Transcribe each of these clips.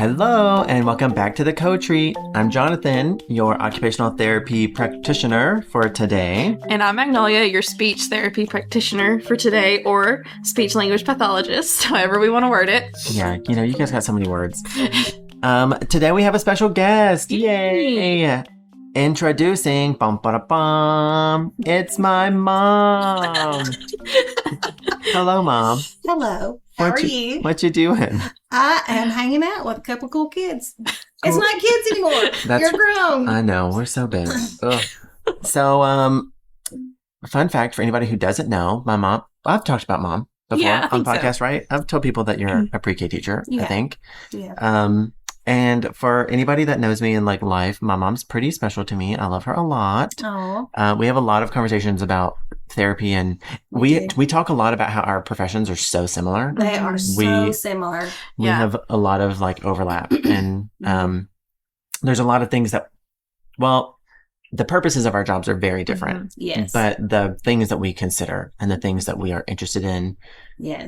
Hello, and welcome back to the Co-Treat. I'm Jonathan, your occupational therapy practitioner for today. And I'm Magnolia, your speech therapy practitioner for today, or speech language pathologist, however we want to word it. Yeah, you guys got so many words. Today we have a special guest. Yay! Introducing, bum ba da bum. It's my mom. Hello, Mom. Hello. How are you? What you doing? I am hanging out with a couple cool kids. It's not kids anymore. You're grown. I know. We're so big. Ugh. So, fun fact for anybody who doesn't know, my mom, I've talked about Mom before on podcast, so. Right? I've told people that you're a pre-K teacher, I think. Yeah. And for anybody that knows me in like life, my mom's pretty special to me. I love her a lot. Aww. We have a lot of conversations about therapy, and we talk a lot about how our professions are so similar. They are so similar. We have a lot of like overlap, and there's a lot of things that, well, the purposes of our jobs are very different. Mm-hmm. Yes. But the things that we consider and the things that we are interested in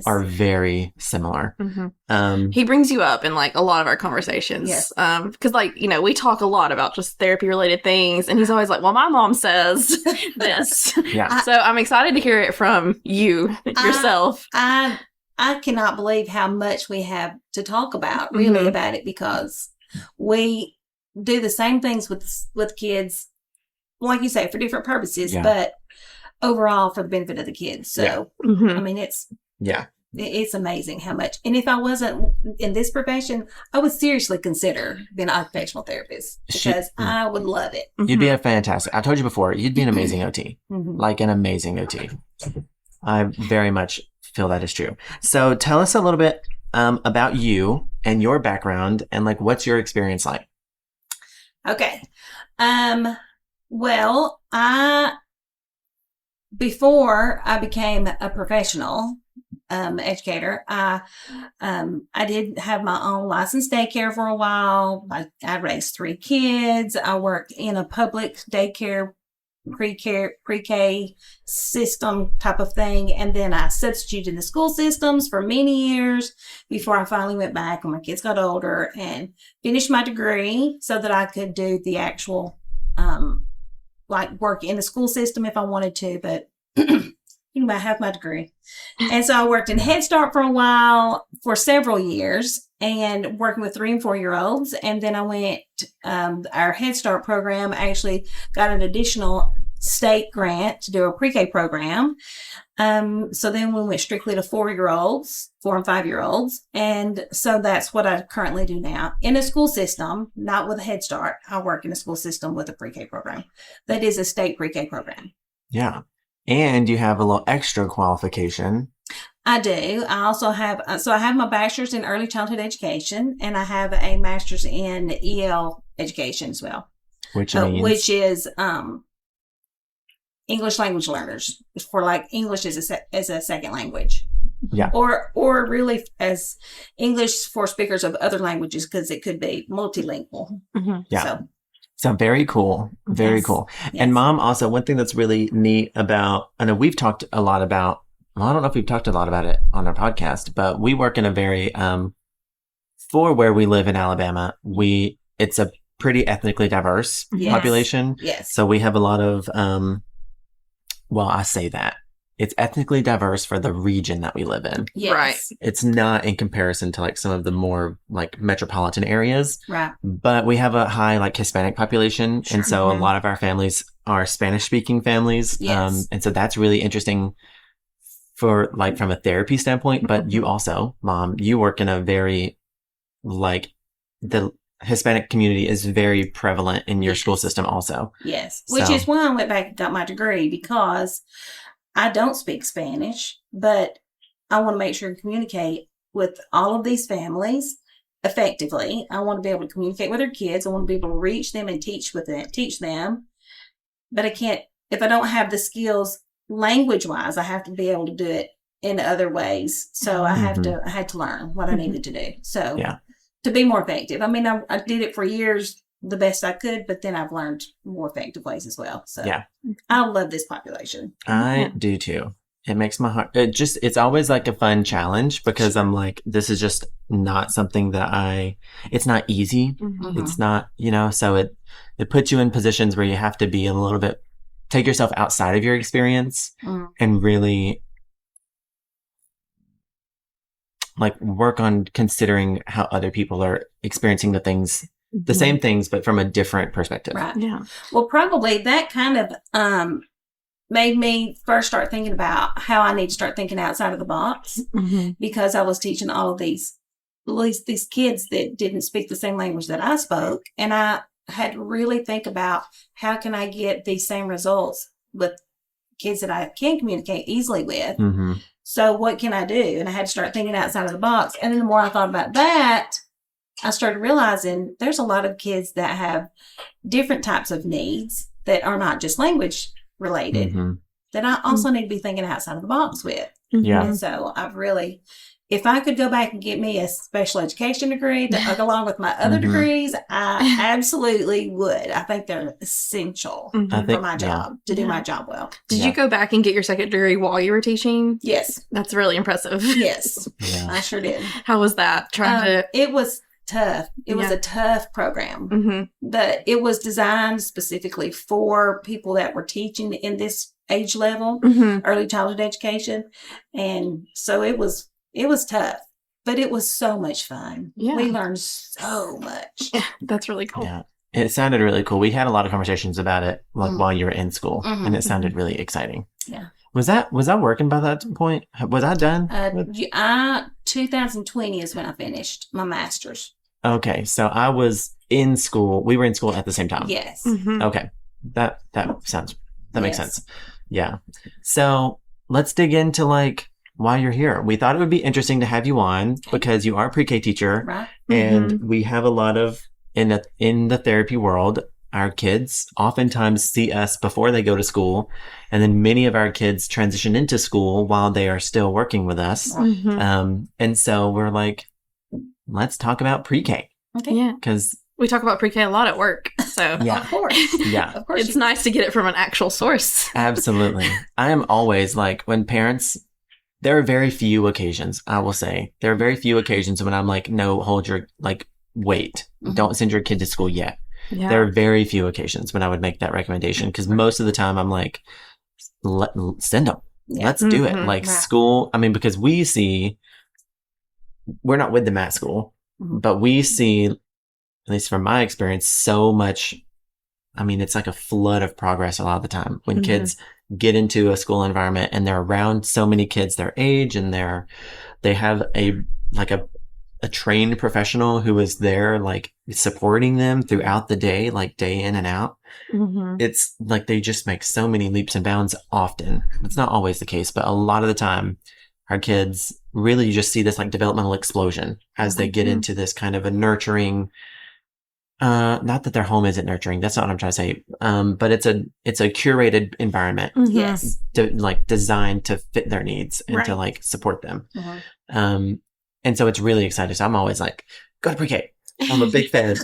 are very similar. Mm-hmm. He brings you up in like a lot of our conversations. Yes. Because we talk a lot about just therapy related things. And he's always like, well, my mom says this. Yeah. So I'm excited to hear it from you yourself. I cannot believe how much we have to talk about really about it, because we do the same things with kids, like you say, for different purposes, but overall for the benefit of the kids. So, I mean, it's amazing how much. And if I wasn't in this profession, I would seriously consider being an occupational therapist, because I would love it. You'd be a fantastic, I told you before, you'd be an amazing OT, like an amazing OT. I very much feel that is true. So tell us a little bit about you and your background, and like, what's your experience like? Okay. Well, before I became a professional educator, I did have my own licensed daycare for a while. I raised 3 kids. I worked in a public daycare, pre-K system type of thing. And then I substituted in the school systems for many years before I finally went back when my kids got older and finished my degree so that I could do the actual work in the school system if I wanted to, but I have my degree. And so I worked in Head Start for a while, for several years, and working with 3 and 4-year-olds. And then I went, our Head Start program actually got an additional state grant to do a pre-K program. So then we went strictly to 4-year-olds, 4 and 5-year-olds. And so that's what I currently do now in a school system, not with a Head Start. I work in a school system with a pre-K program. That is a state pre-K program. Yeah. And you have a little extra qualification. I do. I also have, I have my bachelor's in early childhood education, and I have a master's in EL education as well. Which is, English language learners, for like English as a second language. Yeah. Or really as English for speakers of other languages, because it could be multilingual. Mm-hmm. Yeah. So very cool. Very cool. Yes. And Mom, also, one thing that's really neat about, I know we've talked a lot about, well, I don't know if we've talked a lot about it on our podcast, but we work in a very, for where we live in Alabama, it's a pretty ethnically diverse population. Yes. So we have a lot of, well, I say that. It's ethnically diverse for the region that we live in. Yes. Right. It's not in comparison to like some of the more like metropolitan areas. Right. But we have a high like Hispanic population. Sure. And so a lot of our families are Spanish speaking families. Yes. And so that's really interesting for like from a therapy standpoint. But you also, Mom, you work in a very like the Hispanic community is very prevalent in your school system also. Yes. Which is why I went back and got my degree, because I don't speak Spanish, but I want to make sure to communicate with all of these families effectively. I want to be able to communicate with their kids. I want to be able to reach them and teach them. But I can't, if I don't have the skills language-wise, I have to be able to do it in other ways. So I had to learn what I needed to do. So to be more effective. I mean, I did it for years the best I could, but then I've learned more effective ways as well. So I love this population. I do too. It makes my heart, it's always like a fun challenge because I'm like, this is just not something that it's not easy. Mhm. It's not, so it puts you in positions where you have to be a little bit, take yourself outside of your experience and really like work on considering how other people are experiencing the same things, but from a different perspective. Right. Yeah. Well, probably that kind of made me first start thinking about how I need to start thinking outside of the box because I was teaching all of these kids that didn't speak the same language that I spoke. And I had to really think about how can I get these same results with kids that I can communicate easily with. Mm-hmm. So what can I do? And I had to start thinking outside of the box. And then the more I thought about that, I started realizing there's a lot of kids that have different types of needs that are not just language related that I also need to be thinking outside of the box with. Yeah. And so I've really, if I could go back and get me a special education degree to go along with my other degrees, I absolutely would. I think they're essential for my job, to do my job well. Did you go back and get your second degree while you were teaching? Yes. That's really impressive. Yes. Yeah. I sure did. How was that? It was tough. It was a tough program. It was designed specifically for people that were teaching in this age level, early childhood education. And so it was tough, but it was so much fun. Yeah. We learned so much. Yeah, that's really cool. Yeah. It sounded really cool. We had a lot of conversations about it while you were in school and it sounded really exciting. Yeah. Was I working by that point? Was I done? 2020 is when I finished my master's. Okay. So I was in school. We were in school at the same time. Yes. Okay. That makes sense. Yeah. So let's dig into like why you're here. We thought it would be interesting to have you on because you are a pre-K teacher. Right. And we have a lot of, in the therapy world, our kids oftentimes see us before they go to school. And then many of our kids transition into school while they are still working with us. And so we're like, let's talk about pre-K. Okay. Yeah. Because we talk about pre-K a lot at work. So yeah. Of course. Yeah. Of course. It's nice to get it from an actual source. Absolutely. I am always like, when parents, there are very few occasions, I will say, there are very few occasions when I'm like, no, hold your, like, wait, don't send your kid to school yet. Yeah. There are very few occasions when I would make that recommendation because most of the time I'm like, send them. Yeah. Let's do it. Like school, I mean, because we're not with them at school, but we see, at least from my experience, so much. I mean, it's like a flood of progress a lot of the time when kids get into a school environment and they're around so many kids their age and they have a trained professional who is there, like supporting them throughout the day, like day in and out. It's like they just make so many leaps and bounds often. It's not always the case, but a lot of the time our kids really, you just see this like developmental explosion as they get into this kind of a nurturing, not that their home isn't nurturing. That's not what I'm trying to say. But it's a curated environment. Yes. Like designed to fit their needs and to like support them. And so it's really exciting. So I'm always like, go to pre-K. I'm a big fan.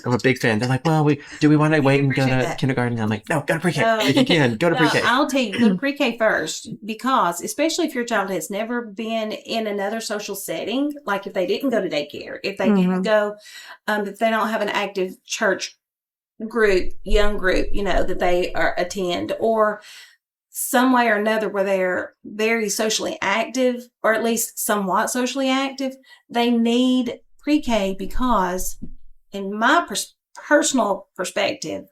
They're like, well, do we want to wait and go to kindergarten? And I'm like, no, go to pre-K. If you can, go to pre-K. I'll tell you, go to pre-K first because especially if your child has never been in another social setting, like if they didn't go to daycare, if they didn't go, if they don't have an active church group, young group, that they attend, or some way or another where they're very socially active, or at least somewhat socially active, they need pre-K because, in my personal perspective,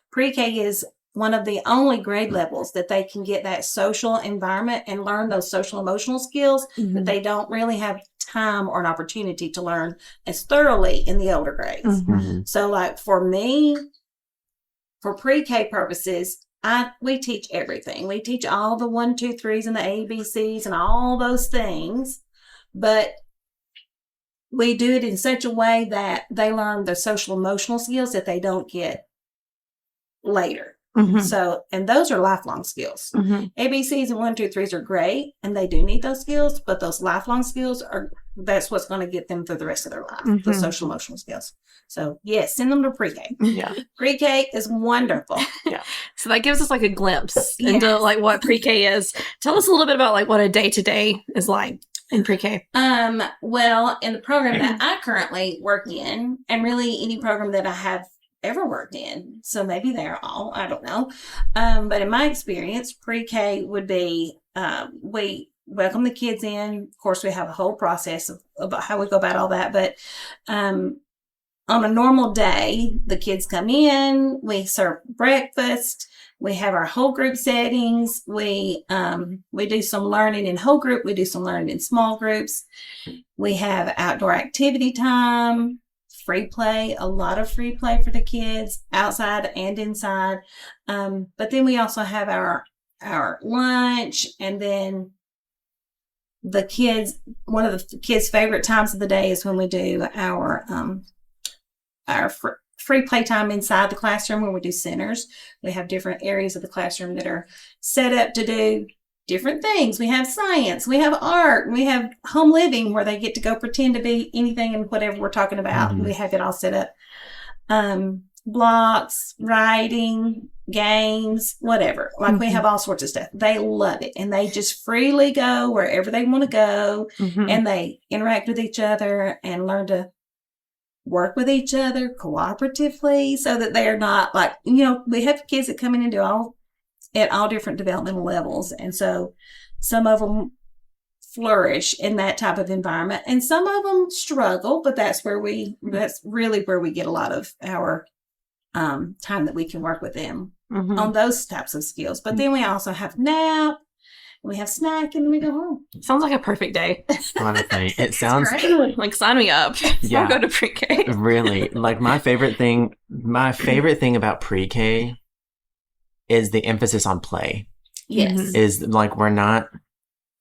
pre-K is one of the only grade levels that they can get that social environment and learn those social emotional skills that they don't really have time or an opportunity to learn as thoroughly in the older grades. So like for me, for pre-K purposes, we teach everything. We teach all the 1, 2, 3s and the ABCs and all those things, but we do it in such a way that they learn the social emotional skills that they don't get later. Mhm. So, and those are lifelong skills. Mhm. ABCs and 1, 2, 3s are great, and they do need those skills, but those lifelong skills that's what's going to get them through the rest of their life, the Mhm. social emotional skills. So, yes, send them to pre-K. Yeah. Pre-K is wonderful. So that gives us like a glimpse Yes. into like what pre-K is. Tell us a little bit about like what a day-to-day is like in pre-K. Well, in the program that I currently work in, and really any program that I have ever worked in, so maybe they're all, I don't know. But in my experience, pre-K would be, we welcome the kids in. Of course, we have a whole process about how we go about all that. But on a normal day, the kids come in, we serve breakfast, we have our whole group settings, we do some learning in whole group, we do some learning in small groups, we have outdoor activity time, free play, a lot of free play for the kids, outside and inside. But then we also have our lunch, and then the kids, one of the kids' favorite times of the day is when we do our free playtime inside the classroom, where we do centers. We have different areas of the classroom that are set up to do different things. We have science, we have art, we have home living, where they get to go pretend to be anything and whatever we're talking about. Mhm. We have it all set up. Blocks, writing, games, whatever. Like we have all sorts of stuff. They love it, and they just freely go wherever they want to go, Mhm. and they interact with each other and learn to work with each other cooperatively, so that they're not like, we have kids that come in and do at all different developmental levels. And so some of them flourish in that type of environment, and some of them struggle, but that's really where we get a lot of our time that we can work with them Mhm. on those types of skills. But then we also have nap, we have snack, and then we go home. Sounds like a perfect day. Honestly, it sounds Like sign me up. Yeah. I'll go to pre-K. really like my favorite thing about pre-K is the emphasis on play. Yes. Mhm. Is like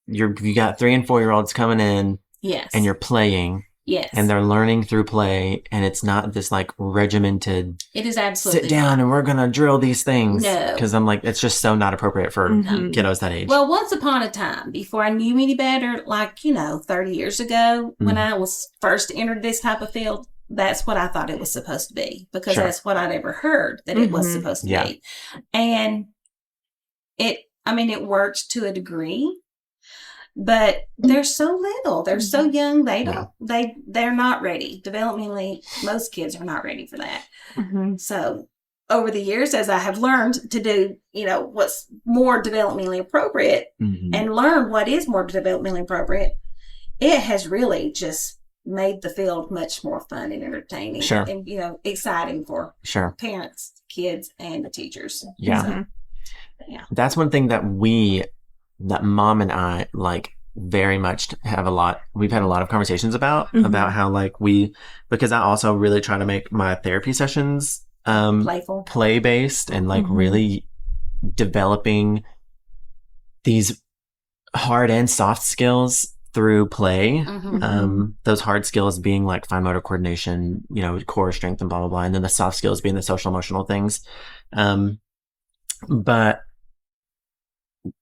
you got 3 and 4-year-olds coming in, Yes. and you're playing, yes. and they're learning through play, and it's not this like regimented It is absolutely sit down and we're gonna drill these things. No. Because I'm like, it's just so not appropriate for Mhm. kiddos that age. Well, once upon a time, before I knew any better, like, 30 years ago, when I was first entered this type of field, that's what I thought it was supposed to be, because Sure. that's what I'd ever heard that it was Mhm. supposed to Yeah. be. And it worked to a degree, but they're so little, they're so young, they're not ready. Developmentally, most kids are not ready for that. Mhm. So over the years, as I have learned to do, what's more developmentally appropriate, Mhm. and learn what is more developmentally appropriate, it has really just made the field much more fun and entertaining. Sure. And, exciting for Sure. parents, kids, and the teachers. Yeah. So, That's one thing that Mom and I like very much we've had a lot of conversations about Mhm. how because I also really try to make my therapy sessions playful. play based, and like Mhm. really developing these hard and soft skills through play. Mhm. Those hard skills being like fine motor coordination, core strength and blah blah blah, and then the soft skills being the social emotional things. But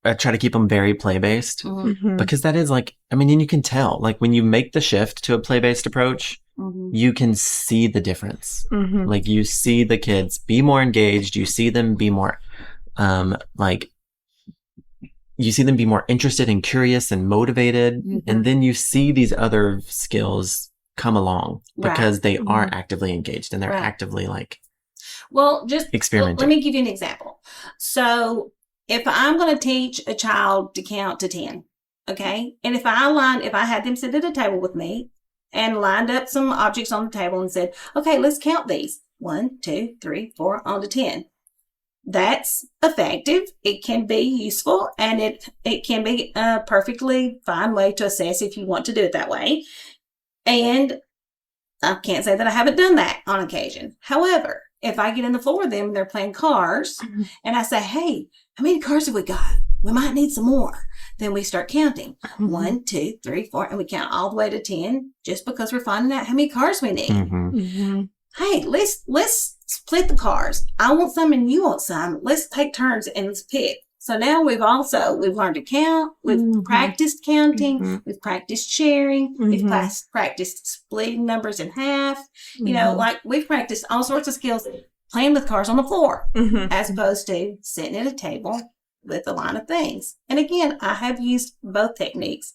I try to keep them very play based, Mhm. because that is like, and you can tell, like when you make the shift to a play based approach, Mhm. you can see the difference. Mhm. Like you see the kids be more engaged, you see them be more, you see them be more interested and curious and motivated. Mhm. And then you see these other skills come along because Right. they are Mhm. actively engaged, and they're Right. actively Well, just experimenting. let me give you an example. So if I'm going to teach a child to count to 10, okay, and if I had them sit at a table with me and lined up some objects on the table and said, okay, let's count these 1, 2, 3, 4 on to 10. That's effective. It can be useful, and it can be a perfectly fine way to assess if you want to do it that way. And I can't say that I haven't done that on occasion. However, if I get in the floor with them and they're playing cars, Mhm. and I say, hey, how many cars have we got? We might need some more. Then we start counting. Mhm. 1, 2, 3, 4, and we count all the way to 10, just because we're finding out how many cars we need. Mhm. Mhm. Hey, let's split the cars. I want some and you want some. Let's take turns and let's pick. So now we've learned to count. We've practiced counting. We've practiced sharing. We've practiced splitting numbers in half. You know, like we've practiced all sorts of skills playing with cars on the floor as opposed to sitting at a table with a line of things. And again, I have used both techniques.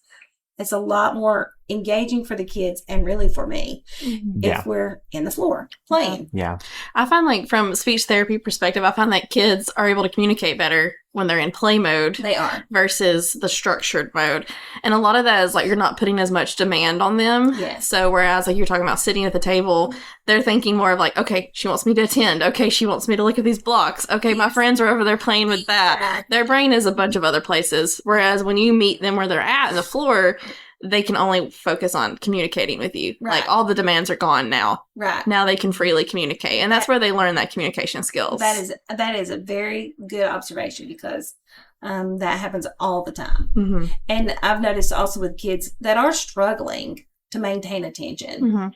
It's a lot more engaging for the kids and really for me if we're in the floor playing. Yeah. I find like from a speech therapy perspective, I find that kids are able to communicate better when they're in play mode. They are. Versus the structured mode. And a lot of that is like you're not putting as much demand on them. Yes. So whereas like you're talking about sitting at the table, they're thinking more of like, okay, she wants me to attend. Okay, she wants me to look at these blocks. Okay, my friends are over there playing with that. Their brain is a bunch of other places. Whereas when you meet them where they're at on the floor, they can only focus on communicating with you. Right. Like all the demands are gone now. Right. Now they can freely communicate. And that's where they learn that communication skills. That is a very good observation because that happens all the time. And I've noticed also with kids that are struggling to maintain attention.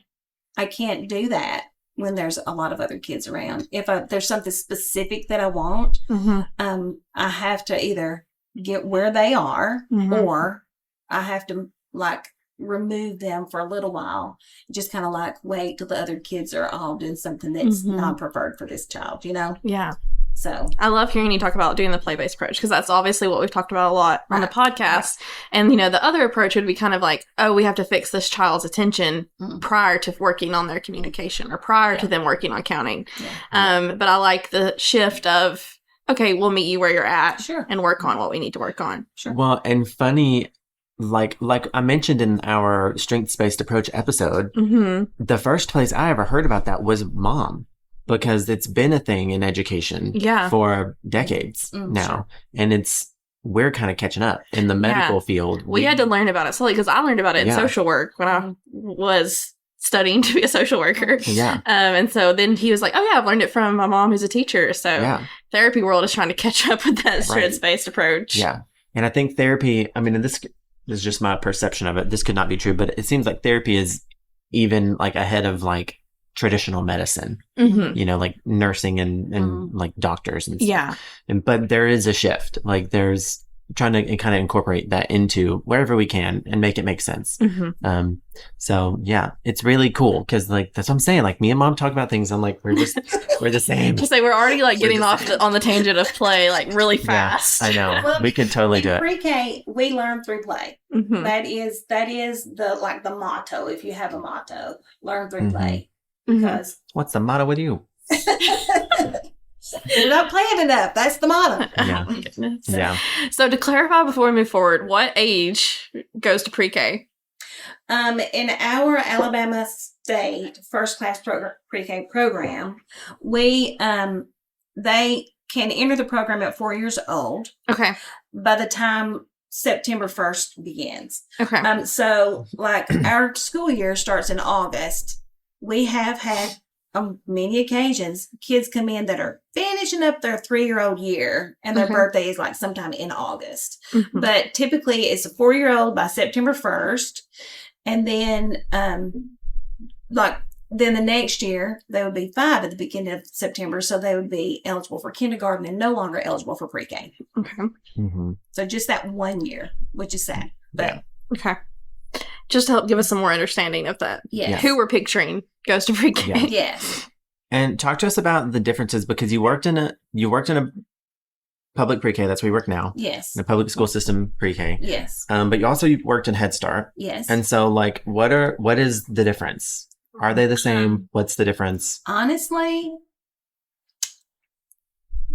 I can't do that when there's a lot of other kids around. If there's something specific that I want, I have to either get where they are or I have to like remove them for a little while, just kind of like wait till the other kids are all doing something that's not preferred for this child, you know? Yeah. So I love hearing you talk about doing the play-based approach because that's obviously what we've talked about a lot on the podcast. And, you know, the other approach would be kind of like, oh, we have to fix this child's attention prior to working on their communication or prior to them working on counting. But I like the shift of, okay, we'll meet you where you're at and work on what we need to work on. Well, and funny, like I mentioned in our strengths-based approach episode, the first place I ever heard about that was Mom, because it's been a thing in education for decades now. And we're kind of catching up in the medical field. We had to learn about it slowly because I learned about it in social work when I was studying to be a social worker. And so then he was like, oh yeah, I've learned it from my mom who's a teacher. So therapy world is trying to catch up with that strengths-based approach. Yeah. And I think therapy, I mean, and this is just my perception of it. This could not be true, but it seems like therapy is even like ahead of like traditional medicine, you know, like nursing and like doctors and stuff. But there is a shift. Like there's trying to kind of incorporate that into wherever we can and make it make sense. So yeah, it's really cool because like that's what I'm saying. Like me and Mom talk about things. I'm like, we're the same. Just say we're already like getting off on the tangent of play like really fast. Yeah, I know. Well, we could totally do it. Pre-K, we learn through play. That is the motto. If you have a motto, learn through play. Because what's the motto with you? You're not playing enough. That's the motto. Oh my goodness. Yeah. So to clarify before we move forward, what age goes to pre-K? In our Alabama State first class pre-K program, they can enter the program at 4 years old. Okay. By the time September 1st begins. Okay. So like our school year starts in August. We have had on many occasions, kids come in that are finishing up their 3-year-old year and their birthday is like sometime in August. But typically it's a 4-year-old by September 1st. And then, then the next year they would be 5 at the beginning of September. So they would be eligible for kindergarten and no longer eligible for pre-K. Okay. So just that 1 year, which is sad. But okay. Just to help give us some more understanding of that. Yes. Who we're picturing goes to pre-K. Yes. And talk to us about the differences because you worked in a public pre-K. That's where you work now. Yes. In a public school system pre-K. Yes. But you also worked in Head Start. Yes. And so like, what is the difference? Are they the same? What's the difference? Honestly,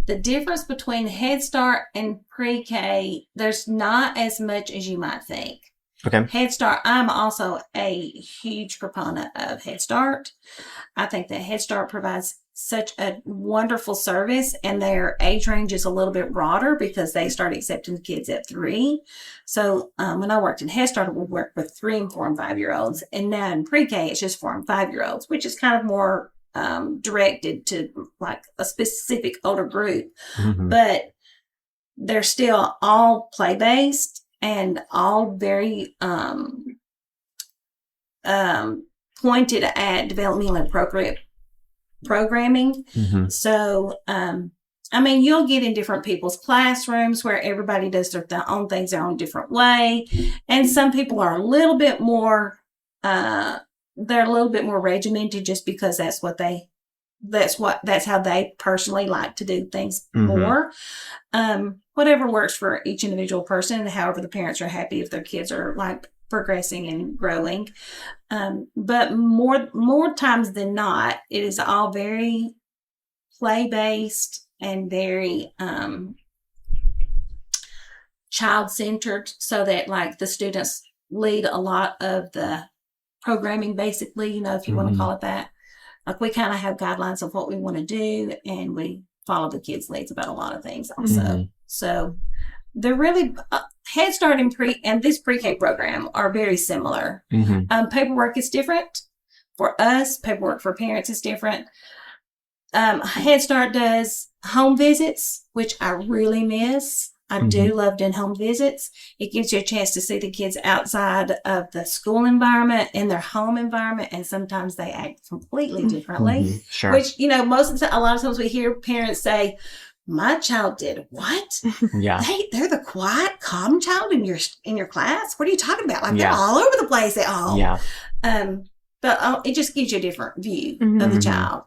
the difference between Head Start and pre-K, there's not as much as you might think. Okay. Head Start, I'm also a huge proponent of Head Start. I think that Head Start provides such a wonderful service and their age range is a little bit broader because they start accepting kids at 3. So when I worked in Head Start, we worked with 3 and 4 and 5-year-olds. And now in pre-K, it's just 4 and 5-year-olds, which is kind of more directed to like a specific older group. But they're still all play-based. And all very pointed at developmentally appropriate programming. Mm-hmm. So, I mean, you'll get in different people's classrooms where everybody does their own things their own different way. And some people are a little bit more, they're a little bit more regimented just because that's how they personally like to do things more. Whatever works for each individual person, and however the parents are happy if their kids are like progressing and growing. But more times than not, it is all very play-based and very child-centered, so that like the students lead a lot of the programming, basically, you know, if you want to call it that. Like we kind of have guidelines of what we want to do, and we follow the kids' leads about a lot of things also. So they're really Head Start and this pre-K program are very similar. Paperwork is different for us. Paperwork for parents is different. Head Start does home visits, which I really miss. I do love doing home visits. It gives you a chance to see the kids outside of the school environment, in their home environment, and sometimes they act completely differently. Sure. Which, you know, a lot of times we hear parents say, "My child did what? Yeah, they're the quiet, calm child in your class. What are you talking about? Like they're all over the place at home." Yeah. But it just gives you a different view of the child,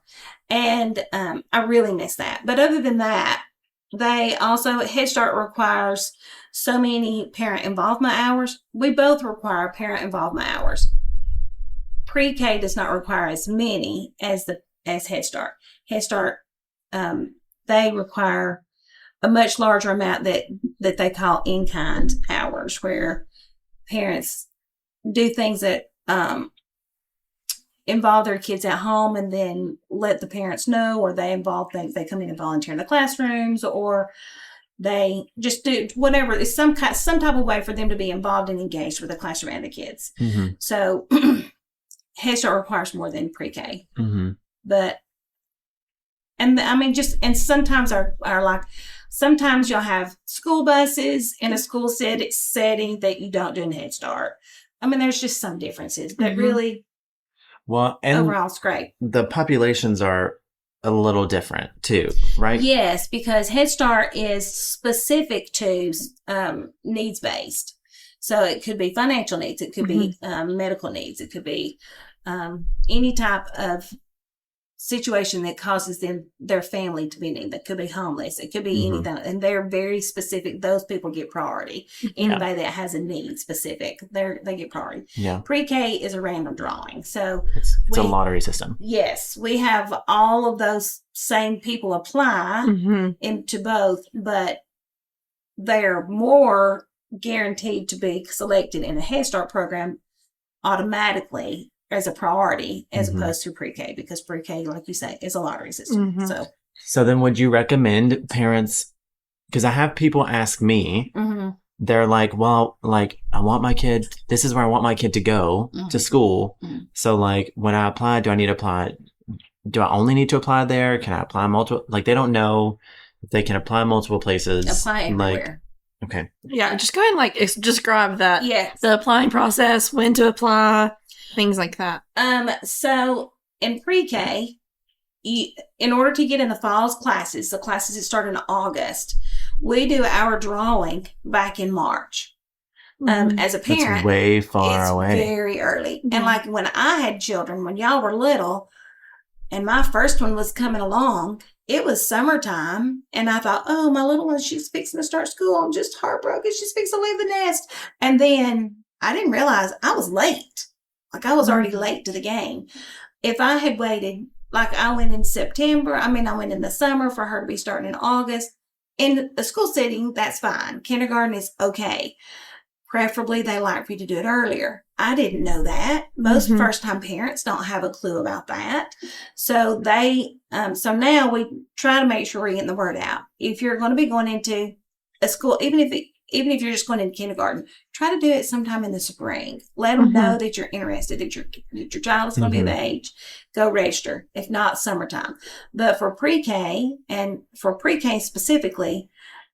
and I really miss that. But other than that, they also, Head Start requires so many parent involvement hours. We both require parent involvement hours. Pre-K does not require as many as Head Start. Head Start, they require a much larger amount that they call in-kind hours, where parents do things that involve their kids at home and then let the parents know, or they come in and volunteer in the classrooms, or they just do whatever. It's some type of way for them to be involved and engaged with the classroom and the kids. So Head Start requires more than pre-K. But, and I mean, and sometimes sometimes you'll have school buses in a school setting that you don't do in Head Start. I mean, there's just some differences, but really, well, and overall, it's great. The populations are a little different too, right? Yes, because Head Start is specific to needs-based. So it could be financial needs. It could be medical needs. It could be any type of situation that causes their family to be needed. That could be homeless. It could be anything. And they're very specific. Those people get priority. Anybody that has a need specific, they get priority. Yeah. Pre-K is a random drawing. So it's a lottery system. Yes. We have all of those same people apply into both, but they're more guaranteed to be selected in a Head Start program automatically as a priority, as opposed to pre-K, because pre-K, like you say, is a lottery system. So then would you recommend parents, because I have people ask me, they're like, well, like, I want my kid, this is where I want my kid to go to school. So like, when I apply, do I need to apply? Do I only need to apply there? Can I apply multiple? Like, they don't know if they can apply multiple places. Apply everywhere. Okay. Yeah, just go ahead and like describe that. Yes. The applying process, when to apply, things like that. So in pre-K, in order to get in the fall's classes, the classes that start in August, we do our drawing back in March. As a parent, that's way far it's away. Very early. And like when I had children, when y'all were little, and my first one was coming along, it was summertime, and I thought, oh, my little one, she's fixing to start school. I'm just heartbroken. She's fixing to leave the nest. And then I didn't realize I was late. Like I was already late to the game. If I had waited, like I went in September, I went in the summer for her to be starting in August. In a school setting, that's fine. Kindergarten is okay. Preferably, they like for you to do it earlier. I didn't know that. Most first-time parents don't have a clue about that. So so now we try to make sure we're getting the word out. If you're going to be going into a school, even if you're just going into kindergarten, try to do it sometime in the spring. Let them know that you're interested, that your child is going to be of age. Go register. If not, summertime. But for pre-K, and for pre-K specifically,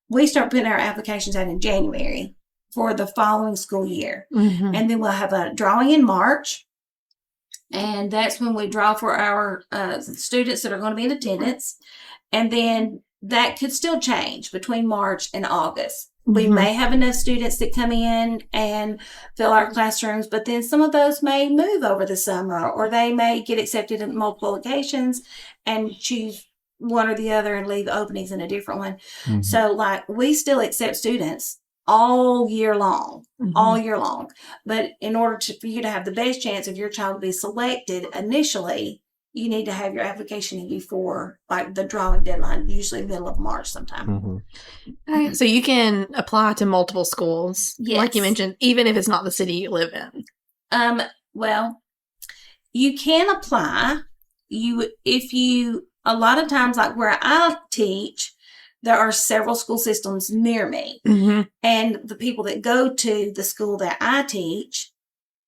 we start putting our applications out in January for the following school year. And then we'll have a drawing in March. And that's when we draw for our students that are going to be in attendance. And then that could still change between March and August. We may have enough students that come in and fill our classrooms, but then some of those may move over the summer, or they may get accepted in multiple locations and choose one or the other and leave openings in a different one. Mhm. So like we still accept students all year long, all year long. But in order for you to have the best chance of your child to be selected initially, you need to have your application in before like the drawing deadline, usually middle of March sometime. Mhm. Okay. So you can apply to multiple schools, like you Yes. mentioned, even if it's not the city you live in. Well, you can apply. A lot of times, like where I teach, there are several school systems near me. And the people that go to the school that I teach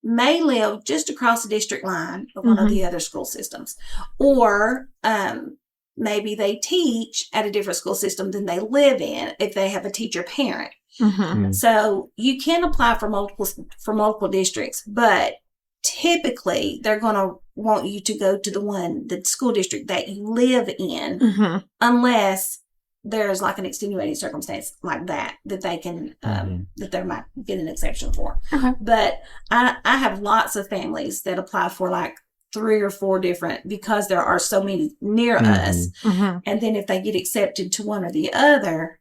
may live just across the district line of one of the other school systems. Or maybe they teach at a different school system than they live in if they have a teacher parent. So you can apply for multiple districts, but typically they're going to want you to go to the school district that you live in, unless there's like an extenuating circumstance like that they can that they might get an exception for. But I have lots of families that apply for like 3 or 4 different, because there are so many near us. And then if they get accepted to one or the other,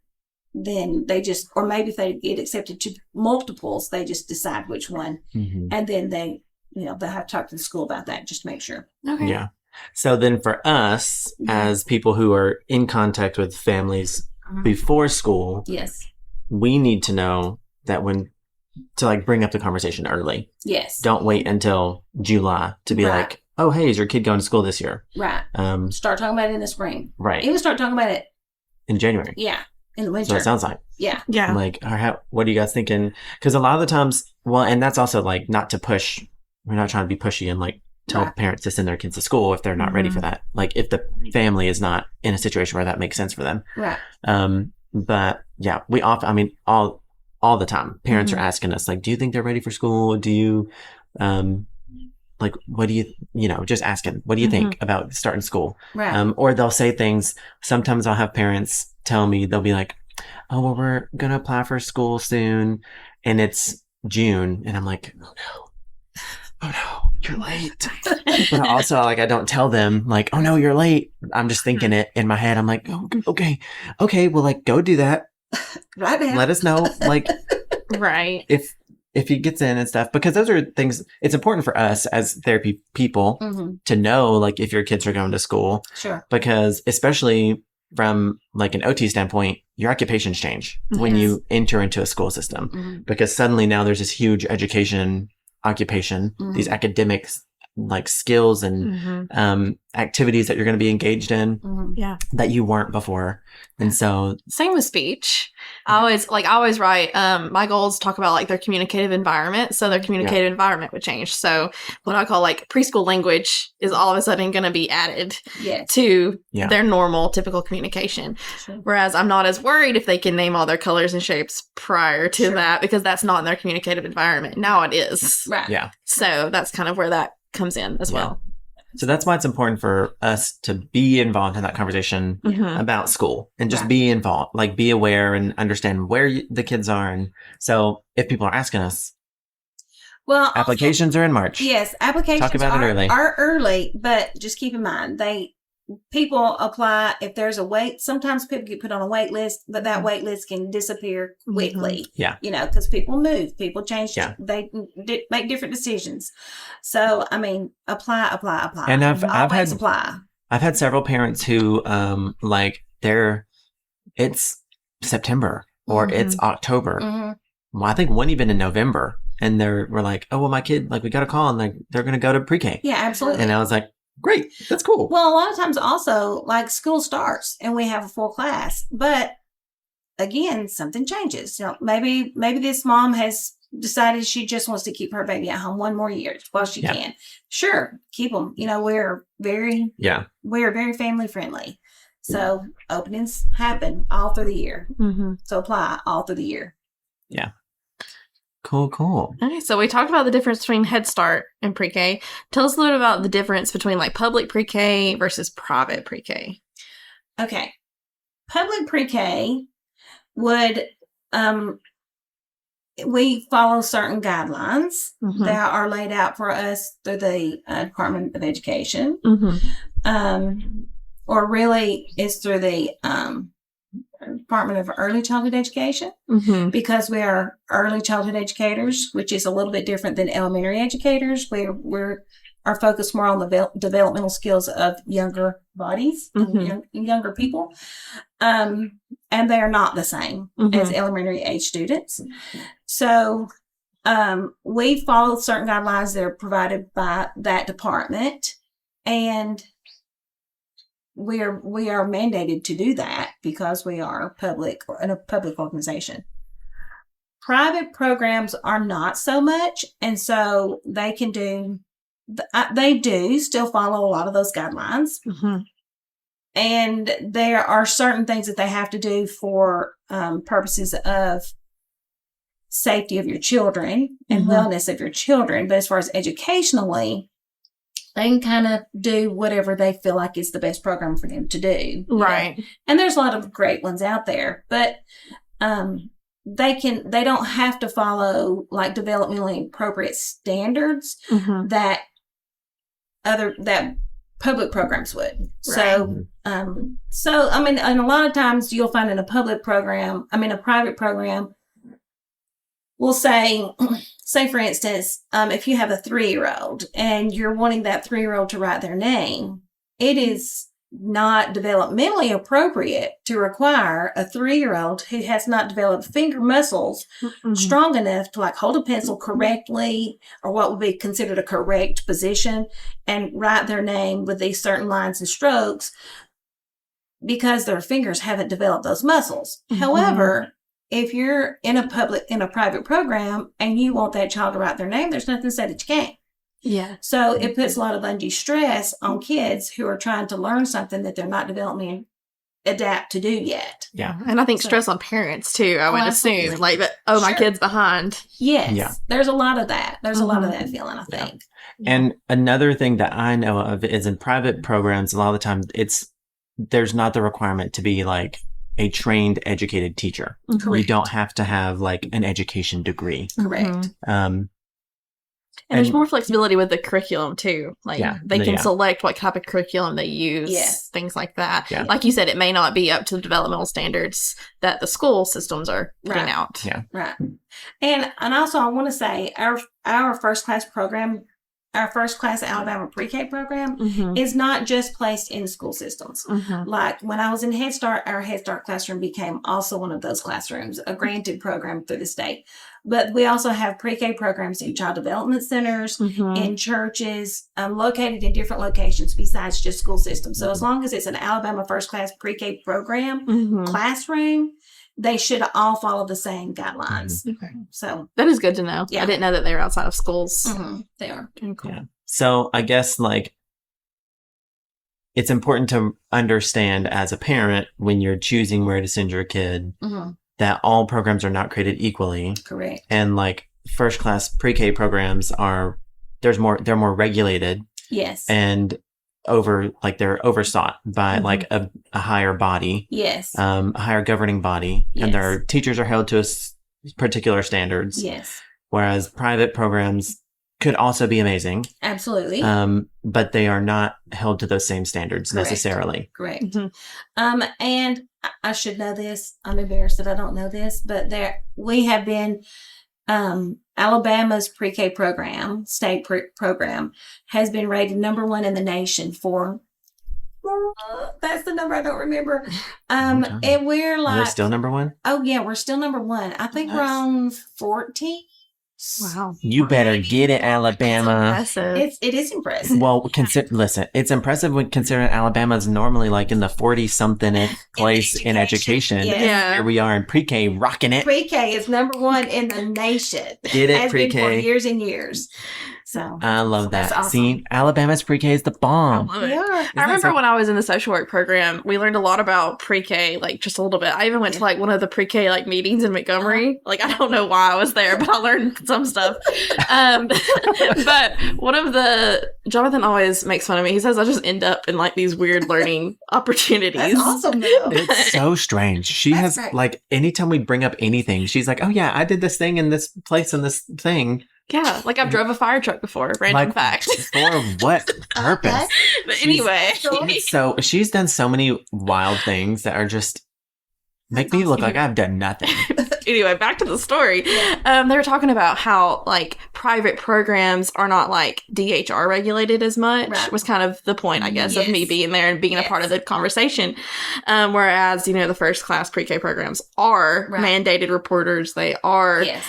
then they just, or maybe if they get accepted to multiples, they just decide which one. And then they they'll have to talk to the school about that just to make sure. Yeah. So then for us, as people who are in contact with families before school, Yes. we need to know that to like bring up the conversation early. Yes. Don't wait until July to be like, oh, hey, is your kid going to school this year? Right. Start talking about it in the spring. Right. Even start talking about it in January. Yeah. In the winter. So it sounds like. Yeah. Yeah. Like, what are you guys thinking? Because a lot of the times, well, and that's also like not to push. We're not trying to be pushy and like tell parents to send their kids to school if they're not ready for that. Like if the family is not in a situation where that makes sense for them. Right. But yeah, we often, I mean, all the time, parents are asking us like, do you think they're ready for school? Do you, like, what do you, just asking, what do you think about starting school? Right. Or they'll say things. Sometimes I'll have parents tell me, they'll be like, oh, well, we're going to apply for school soon. And it's June. And I'm like, oh no, you're late. But also, like, I don't tell them, like, oh no, you're late. I'm just thinking it in my head. I'm like, oh, okay, well, like, go do that. Right now. Let us know, like, right. if he gets in and stuff, because those are things. It's important for us as therapy people to know, like, if your kids are going to school. Sure. Because especially from like an OT standpoint, your occupations change when you enter into a school system, because suddenly now there's this huge occupation, these academics like skills and activities that you're going to be engaged in that you weren't before. And so same with speech. I always write my goals talk about like their communicative environment, so their communicative environment would change. So what I call like preschool language is all of a sudden going to be added to their normal typical communication. Sure. Whereas I'm not as worried if they can name all their colors and shapes prior to that, because that's not in their communicative environment. Now it is. Right. Yeah. So that's kind of where that comes in as well. So that's why it's important for us to be involved in that conversation about school and just be involved, like be aware and understand where the kids are. And so if people are asking us, well, applications are in March. Yes, applications Talk about it early. Are early, but just keep in mind people apply if there's a wait. Sometimes people get put on a wait list, but that wait list can disappear quickly. Yeah. Because people move, people change, they make different decisions. So, I mean, apply. And I've had several parents who, it's September or it's October. Well, I think one even in November, and we're like, oh, well, my kid, like, we got a call and like, they're going to go to pre-K. Yeah, absolutely. And I was like, great. That's cool. Well, a lot of times also, like, school starts and we have a full class, but again, something changes. Maybe this mom has decided she just wants to keep her baby at home one more year while she can. Sure, keep them. We're very family friendly. So openings happen all through the year. So apply all through the year. Yeah. Cool. Okay, so we talked about the difference between Head Start and pre-K. Tell us a little bit about the difference between like public pre-K versus private pre-K. Okay. Public pre-K would, we follow certain guidelines that are laid out for us through the Department of Education. Or really it's through the Department of Early Childhood Education, because we are early childhood educators, which is a little bit different than elementary educators. We're are focused more on the developmental skills of younger bodies, younger people, and they are not the same as elementary age students. So we follow certain guidelines that are provided by that department, and we are mandated to do that because we are a public organization. Private programs are not so much, and so they do still follow a lot of those guidelines. And there are certain things that they have to do for purposes of safety of your children and wellness of your children. But as far as educationally, they can kind of do whatever they feel like is the best program for them to do. Right. Know? And there's a lot of great ones out there, but they don't have to follow like developmentally appropriate standards that public programs would. Right. So I mean, and a lot of times you'll find in a private program, we'll say for instance, if you have a 3-year-old and you're wanting that 3-year-old to write their name, it is not developmentally appropriate to require a 3-year-old who has not developed finger muscles strong enough to like hold a pencil correctly, or what would be considered a correct position, and write their name with these certain lines and strokes, because their fingers haven't developed those muscles. However, if you're in a private program and you want that child to write their name, there's nothing to say that you can't. Yeah. So it puts a lot of undue stress on kids who are trying to learn something that they're not developmentally adapt to do yet. Yeah. And I think stress on parents too, I would assume. Like, my kid's behind. Yes. Yeah. There's a lot of that. There's a lot of that feeling, I think. Yeah. And another thing that I know of is in private programs, a lot of the time there's not the requirement to be like a trained, educated teacher. You don't have to have like an education degree. Correct. And there's more flexibility with the curriculum too. Like they can select what type of curriculum they use, things like that. Yeah. Like you said, it may not be up to the developmental standards that the school systems are putting out. Yeah. Right. And also I want to say our first class program, our first class Alabama pre-K program is not just placed in school systems. Like when I was in Head Start, our Head Start classroom became also one of those classrooms, a granted program through the state. But we also have pre-K programs in child development centers, in churches, located in different locations besides just school systems. So as long as it's an Alabama first class pre-K program classroom, they should all follow the same guidelines. Okay. So that is good to know. Yeah. I didn't know that they were outside of schools. They are. Cool. Yeah. So I guess like it's important to understand as a parent when you're choosing where to send your kid that all programs are not created equally. Correct. And like first class pre-K programs they're more regulated. Yes. And they're oversought by like a higher body. Yes. A higher governing body. Yes. And their teachers are held to particular standards. Yes. Whereas private programs could also be amazing. Absolutely. But they are not held to those same standards necessarily. Correct. And I should know this. I'm embarrassed that I don't know this, but we have been Alabama's pre-K program, state program, has been rated #1 in the nation for that's the number I don't remember. And we're like, are they still #1? Oh yeah, we're still #1. I think we're on 14. Wow. You better get it, Alabama. It is impressive. Well, listen, it's impressive when considering Alabama's normally like in the 40-something place in education. Yeah. Here we are in pre-K rocking it. Pre-K is #1 in the nation. Get it, has pre-K. been for years and years. So I love that's that. awesome. See, Alabama's pre-K is the I bomb. love it. Yeah. I remember when I was in the social work program, we learned a lot about pre-K, like just a little bit. I even went to like one of the pre-K like meetings in Montgomery. Like I don't know why I was there, but I learned some stuff. But one of the Jonathan always makes fun of me. He says I just end up in like these weird learning opportunities. That's awesome though. It's so strange. She That's has right. like anytime we bring up anything, she's like, "Oh yeah, I did this thing in this place and this thing." Yeah, like I've drove a fire truck before. Random Like, fact. for what purpose? Okay. But anyway, So she's done so many wild things that are just make me look like I've done nothing. anyway, back to the story. They were talking about how like private programs are not like DHR regulated as much. Right. Was kind of the point, I guess, of me Yes. being there and being a part Yes. of the conversation. Whereas, you know, the first class pre-K programs are Right. mandated reporters. They are, Yes.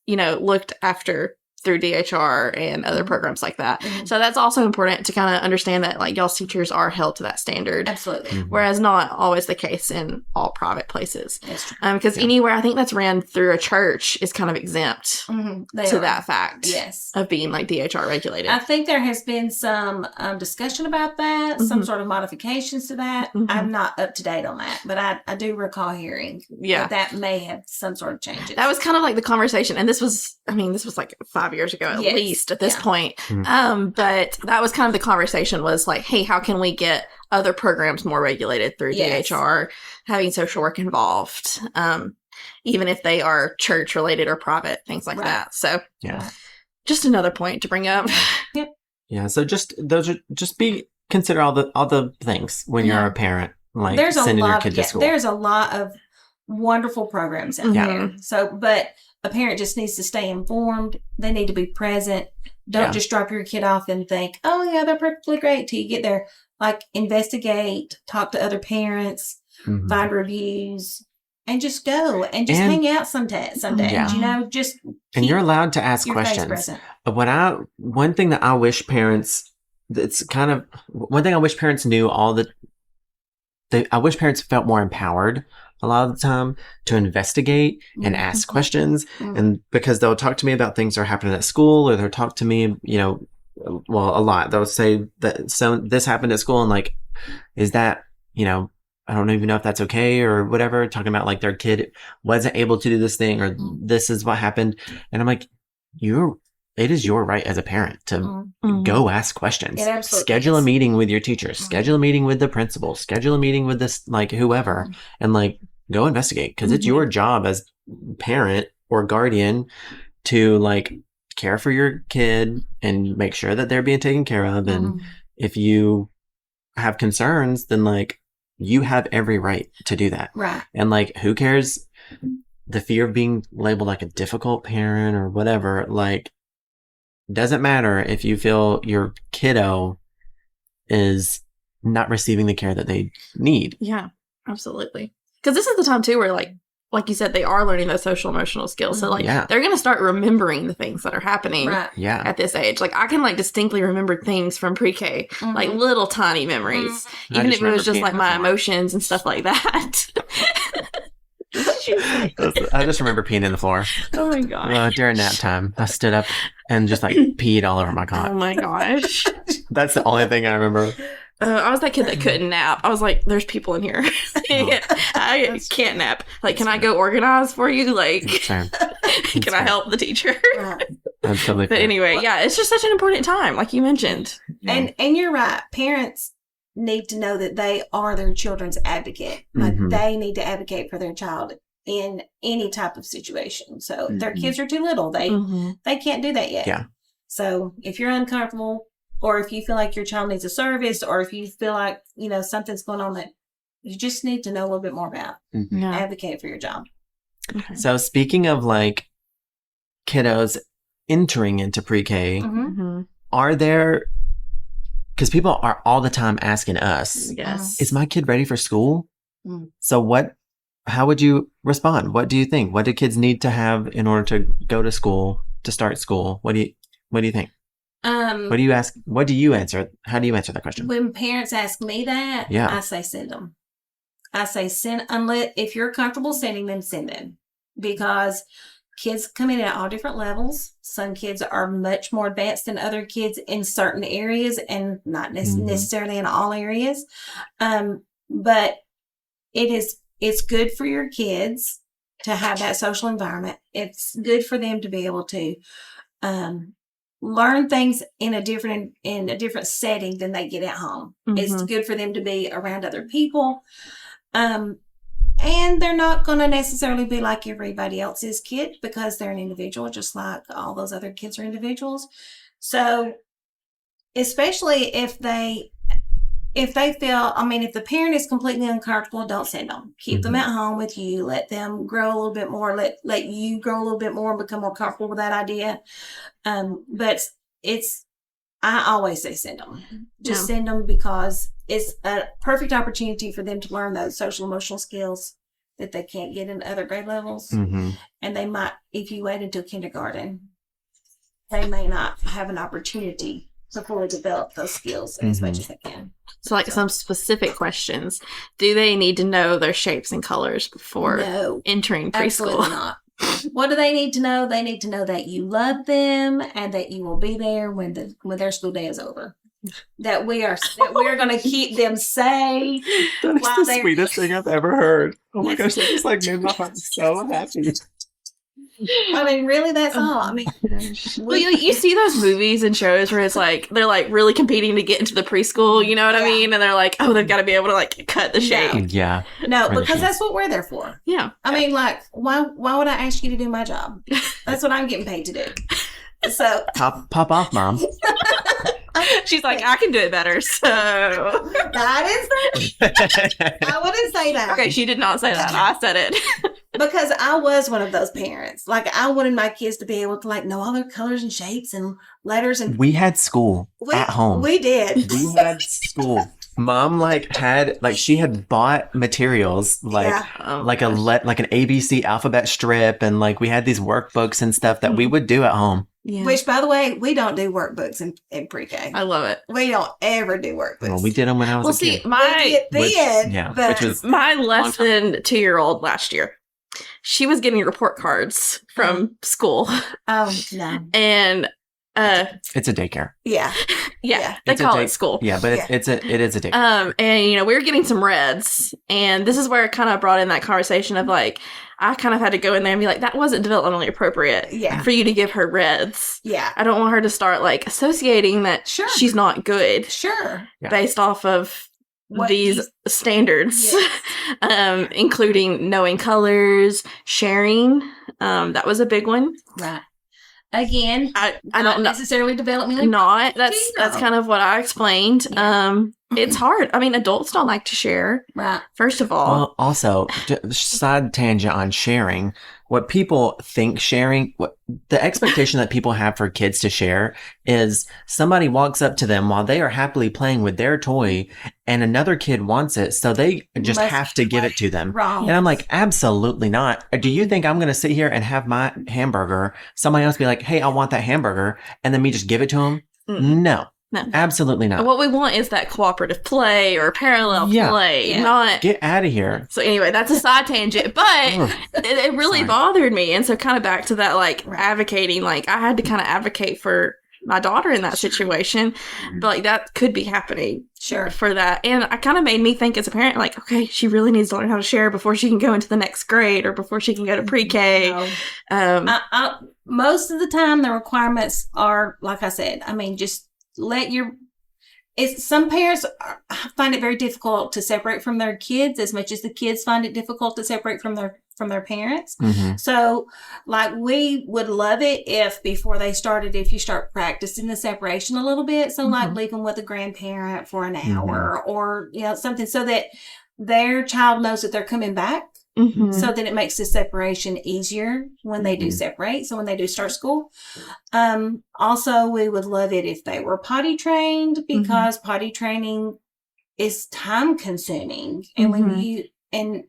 you know, looked after through DHR and other programs like that. Mhm. So that's also important to kind of understand that like y'all's teachers are held to that standard. Absolutely. Mhm. Whereas not always the case in all private places. That's true. Because Yeah. anywhere I think that's ran through a church is kind of exempt They to are. that fact Yes. of being like DHR regulated. I think there has been some discussion about that, some Mhm. sort of modifications to that. Mhm. I'm not up to date on that, but I do recall hearing Yeah. that may have some sort of changes. That was kind of like the conversation. And this was like 5 years ago at Yes. least at this Yeah. point. Mhm. But that was kind of the conversation was like, hey, how can we get other programs more regulated through Yes. DHR, having social work involved, even if they are church related or private, things like Right. that. So Yeah. just another point to bring up. Yeah. So consider all the things when you're Yeah. a parent, like there's a sending your lot kid of to school. there's a lot of wonderful programs out Yeah. there. So, but a parent just needs to stay informed. They need to be present. Don't Yeah. just drop your kid off and think, "Oh yeah, they're perfectly great." Till you get there, like investigate, talk to other parents, Mhm. find reviews, and just go and just And- hang out some days. Yeah. You know, just And keep you're allowed to ask your face questions. present. One thing that I wish parents, one thing I wish parents knew I wish parents felt more empowered a lot of the time to investigate and ask Mhm. questions. Mhm. And because they'll talk to me about things that are happening at school, or they'll talk to me, you know, well, a lot. They'll say that this happened at school, and like, is that, you know, I don't even know if that's okay or whatever, talking about like their kid wasn't able to do this thing or this is what happened. And I'm like, it is your right as a parent to Mhm. go ask questions. It absolutely Schedule a is. meeting with your teachers, schedule a meeting with the principal, schedule a meeting with this, like whoever, and like go investigate, because it's your job as parent or guardian to like care for your kid and make sure that they're being taken care of. And if you have concerns, then like you have every right to do that. Right. And like, who cares? The fear of being labeled like a difficult parent or whatever, like, doesn't matter if you feel your kiddo is not receiving the care that they need. Yeah, absolutely. Because this is the time too where like you said, they are learning those social emotional skills. So like Yeah. they're going to start remembering the things that are happening Right. Yeah. at this age. Like I can like distinctly remember things from pre-K, like little tiny memories, I even just if it was remember just peeing like on the my floor. emotions and stuff like that. I just remember peeing in the floor Oh my gosh. during nap time. I stood up and just like peed all over my Oh cot. my gosh. That's the only thing I remember. I was that kid that couldn't nap. I was like, there's people in here. I can't nap. Like, can I go organize for you? Like, Fair. can I help the teacher? Right. That's totally But fair. anyway, yeah, it's just such an important time, like you mentioned. And you're right. Parents need to know that they are their children's advocate. Like Mhm. they need to advocate for their child in any type of situation. So if their Mhm. kids are too little, they can't do that yet. Yeah. So if you're uncomfortable, or if you feel like your child needs a service, or if you feel like, you know, something's going on that you just need to know a little bit more about, Yeah. advocate for your job. Okay. So speaking of like kiddos entering into pre-K, Mm-hmm. are there, because people are all the time asking us, Yes. is my kid ready for school? Mm. So how would you respond? What do you think? What do kids need to have in order to go to school, to start school? What do you think? What do you ask? What do you answer? How do you answer that question? When parents ask me that, Yeah. I say send them. I say send, unless if you're comfortable sending them, send them. Because kids come in at all different levels. Some kids are much more advanced than other kids in certain areas and not necessarily in all areas. But it's good for your kids to have that social environment. It's good for them to be able to learn things in a different setting than they get at home. It's good for them to be around other people. And they're not going to necessarily be like everybody else's kid because they're an individual, just like all those other kids are individuals. So, especially if they feel, I mean, if the parent is completely uncomfortable, don't send them. Keep them at home with you. Let them grow a little bit more. Let you grow a little bit more and become more comfortable with that idea. But I always say send them. Just send them because it's a perfect opportunity for them to learn those social emotional skills that they can't get in other grade levels. And they might, if you wait until kindergarten, they may not have an opportunity to fully develop those skills as much as they can. So some specific questions. Do they need to know their shapes and colors before entering preschool? Absolutely not. What do they need to know? They need to know that you love them and that you will be there when their school day is over. That we are going to keep them safe. That is the sweetest thing I've ever heard. Oh my gosh, that just made my heart so happy. I mean, really, that's all. I mean, well, you see those movies and shows where it's like they're like really competing to get into the preschool. You know what I mean? And they're like, oh, they've got to be able to like cut the shape. Yeah. No, because that's what we're there for. Yeah. I mean, like, why would I ask you to do my job? That's what I'm getting paid to do. So pop off, Mom. She's like, I can do it better. So that is I wouldn't say that. Okay, she did not say that. I said it. Because I was one of those parents. Like, I wanted my kids to be able to like know all their colors and shapes and letters. And we had school at home. We did. We had school. Mom she had bought materials like an ABC alphabet strip, and like we had these workbooks and stuff that we would do at home. Yeah. Which, by the way, we don't do workbooks in pre-K. I love it. We don't ever do workbooks. Well, we did them when I was a kid. Which was my less than 2-year-old last year. She was getting report cards from school. Oh, no. And it's a daycare. Yeah. They call it school. Yeah, but it is a daycare. And we were getting some reds, and this is where it kind of brought in that conversation of like, I kind of had to go in there and be like, that wasn't developmentally appropriate for you to give her reds. Yeah. I don't want her to start like associating that she's not good. Sure. Based off of these standards, including knowing colors, sharing. That was a big one. Right. Again, I don't necessarily developmentally. Not that's kind of what I explained. Yeah. It's hard. I mean, adults don't like to share. Right. First of all. Well, also, side tangent on sharing. What people think sharing, the expectation that people have for kids to share is somebody walks up to them while they are happily playing with their toy and another kid wants it, so they just have to give it to them. Wrong. And I'm like, absolutely not. Do you think I'm going to sit here and have my hamburger, somebody else be like, hey, I want that hamburger, and then me just give it to them? No. No, absolutely not. What we want is that cooperative play or parallel play, not get out of here. So anyway, that's a side tangent, but it really bothered me. And so kind of back to that, like advocating, like I had to kind of advocate for my daughter in that situation, but like that could be happening for that. And it kind of made me think as a parent, like, okay, she really needs to learn how to share before she can go into the next grade or before she can go to pre-K. Most of the time the requirements are, like I said, I mean, just some parents find it very difficult to separate from their kids as much as the kids find it difficult to separate from their parents. So like we would love it if before they started, if you start practicing the separation a little bit. So like leave them with a grandparent for an hour or, something so that their child knows that they're coming back. So that it makes the separation easier when they do separate. So when they do start school. Also, we would love it if they were potty trained because potty training is time consuming. And and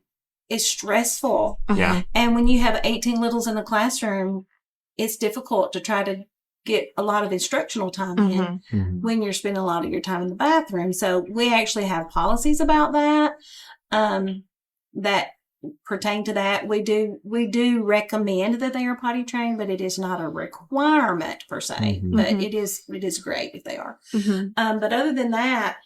it's stressful. Yeah. And when you have 18 littles in a classroom, it's difficult to try to get a lot of instructional time in when you're spending a lot of your time in the bathroom. So we actually have policies about that, that pertain to that. We do recommend that they are potty trained, but it is not a requirement per se. Mhm. But it is great if they are. Mm-hmm. But other than that,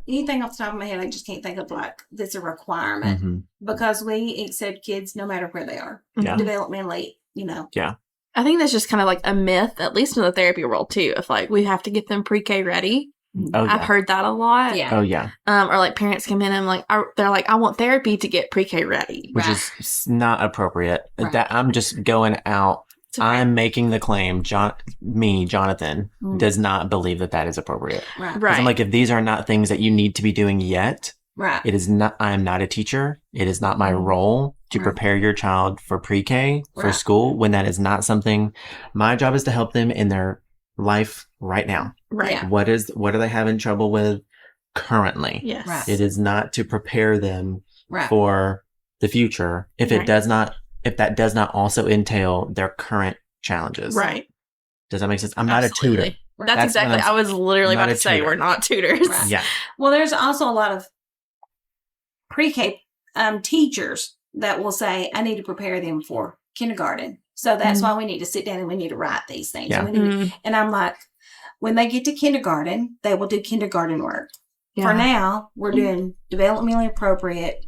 anything off the top of my head, I just can't think of like that's a requirement Mhm. because we accept kids no matter where they are, Yeah. developmentally. You know. Yeah. I think that's just kind of like a myth, at least in the therapy world too, of like we have to get them pre-K ready. Oh, yeah. I've heard that a lot. Yeah. Oh, yeah. Or like parents come in and they're like, I want therapy to get pre-K ready. Which Right. is not appropriate. Right. That I'm just going out. I'm making the claim, Jonathan, does not believe that is appropriate. Right. 'Cause Right. I'm like, if these are not things that you need to be doing yet, Right. it is not, I am not a teacher. It is not my role to Right. prepare your child for pre-K, for Right. school, when that is not something. My job is to help them in their life right now. Right. Yeah. What are they having trouble with currently? Yes. Right. It is not to prepare them Right. for the future if Right. if that does not also entail their current challenges. Right. Does that make sense? I'm not a tutor. Absolutely. That's That's exactly. what I'm- I was literally I'm not about to a say tutor. we're not tutors. Right. Yeah. Well, there's also a lot of pre-K teachers that will say, I need to prepare them for kindergarten. So that's why we need to sit down and we need to write these things. Yeah. And, we need and I'm like, when they get to kindergarten, they will do kindergarten work. For now, we're doing developmentally appropriate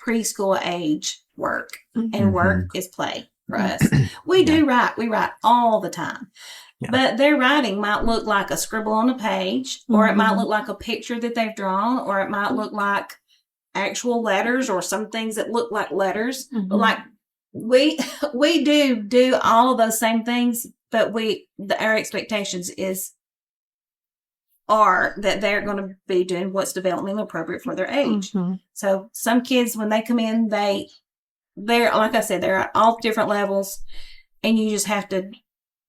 preschool age work. And work is play for us. We do write. We write all the time. Yeah. But their writing might look like a scribble on a page, or it might look like a picture that they've drawn, or it might look like actual letters or some things that look like letters. But like we do all of those same things, but our expectations are that they're going to be doing what's developmentally appropriate for their age. So some kids, when they come in, they're like I said, they're at all different levels, and you just have to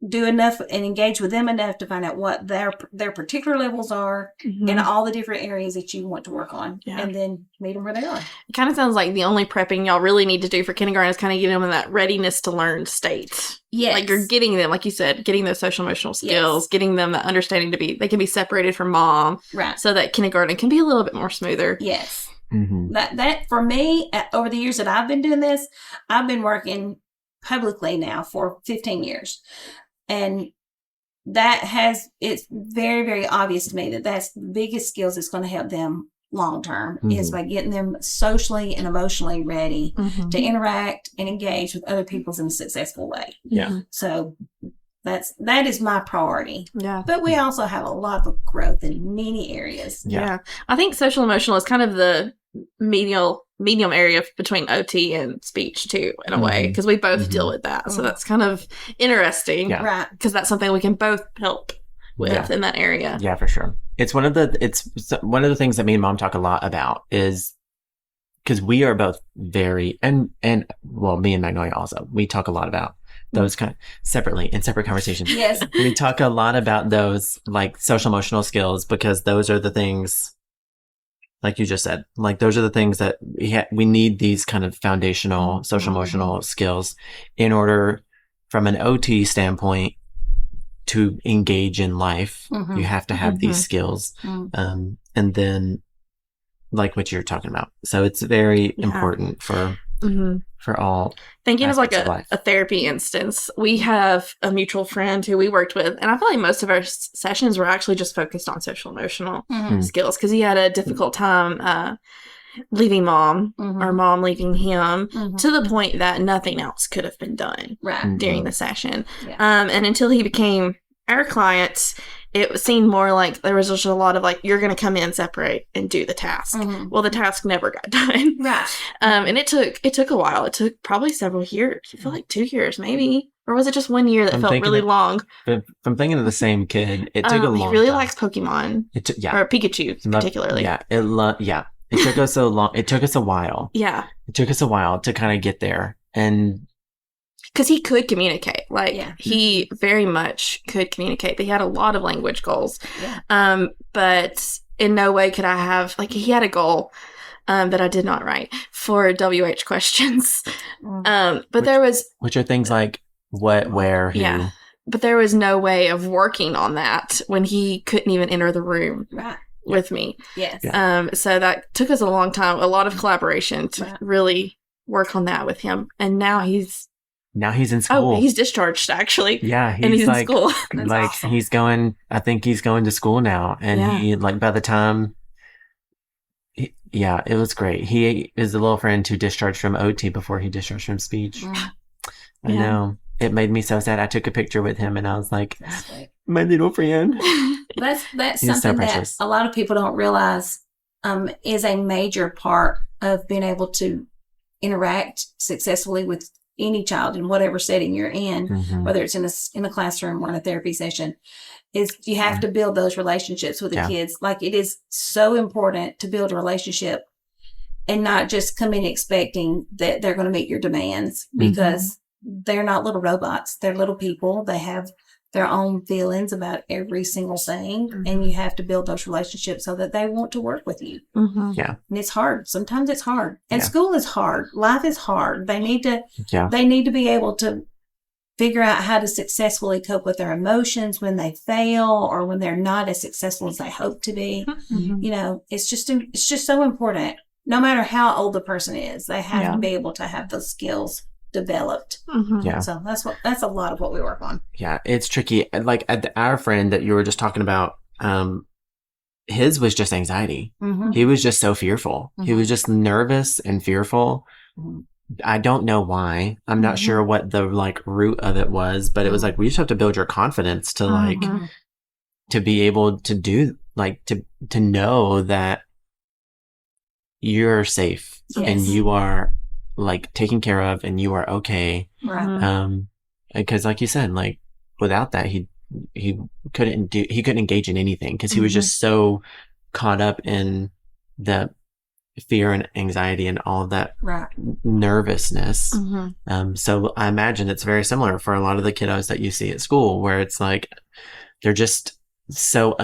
do enough and engage with them enough to find out what their particular levels are in all the different areas that you want to work on, and then meet them where they are. It kind of sounds like the only prepping y'all really need to do for kindergarten is kind of get them in that readiness to learn state. Yes. Like you're getting them, like you said, getting those social emotional skills, getting them that understanding they can be separated from mom. Right. So that kindergarten can be a little bit more smoother. Yes. Mm-hmm. That for me, over the years that I've been doing this, I've been working publicly now for 15 years. And it's very, very obvious to me that that's the biggest skills that's going to help them long term is by getting them socially and emotionally ready to interact and engage with other people in a successful way. Yeah. So that is my priority. Yeah. But we also have a lot of growth in many areas. Yeah. I think social emotional is kind of the medium area between OT and speech too, in a way, because we both deal with that. So that's kind of interesting, Right? Because that's something we can both help with in that area. Yeah, for sure. It's one of the things that me and mom talk a lot about is because we are both very and well, me and Magnolia also, we talk a lot about those kind of separately in separate conversations. Yes. We talk a lot about those like social emotional skills because those are the things, like you just said, like those are the things that we need these kind of foundational social emotional skills in order from an OT standpoint to engage in life. You have to have these skills. And then like what you're talking about. So it's very important for all. Thinking of like aspects of a therapy instance, we have a mutual friend who we worked with, and I feel like most of our sessions were actually just focused on social emotional skills because he had a difficult time leaving mom or mom leaving him to the point that nothing else could have been done during the session. And until he became our client, it seemed more like there was just a lot of like, you're going to come in, separate, and do the task. Well, the task never got done. And it took a while. It took probably several years. I feel like 2 years, maybe. Or was it just 1 year that felt really long? If I'm thinking of the same kid, it took a long time. He really time. likes Pokemon. Or Pikachu, particularly. Yeah. It took us so long. It took us a while. Yeah. It took us a while to kind of get there. And because he could communicate. He very much could communicate. But he had a lot of language goals. But in no way could I have, he had a goal that I did not write for WH questions. Which are things like what, where, who. Yeah. But there was no way of working on that when he couldn't even enter the room with me. Yes. So that took us a long time, a lot of collaboration to really work on that with him. And now he's in school. Oh, he's discharged actually. Yeah, and he's like, in school. like awesome. he's going. I think he's going to school now, and he like by the time. Yeah, it was great. He is a little friend who discharged from OT before he discharged from speech. I know. It made me so sad. I took a picture with him and I was like, my little friend. That's He's something so that precious. a lot of people don't realize is a major part of being able to interact successfully with any child in whatever setting you're in, whether it's in a classroom or in a therapy session, is you have to build those relationships with the kids. Like it is so important to build a relationship and not just come in expecting that they're going to meet your demands, because they're not little robots. They're little people. They have their own feelings about every single thing. And you have to build those relationships so that they want to work with you. Yeah. And it's hard. Sometimes it's hard. And school is hard. Life is hard. They need to be able to figure out how to successfully cope with their emotions when they fail or when they're not as successful as they hope to be. You know, it's just so important. No matter how old the person is, they have to be able to have those skills developed. Yeah. So that's a lot of what we work on. Yeah, it's tricky. Like our friend that you were just talking about, his was just anxiety. He was just so fearful. He was just nervous and fearful. I don't know why. I'm not sure what the like root of it was, but it was like, we just have to build your confidence to like, to be able to do like, to know that you're safe and you are like taken care of and you are okay. Right. Because like you said, like without that, he couldn't engage in anything because he was just so caught up in the fear and anxiety and all of that nervousness. So I imagine it's very similar for a lot of the kiddos that you see at school, where it's like they're just so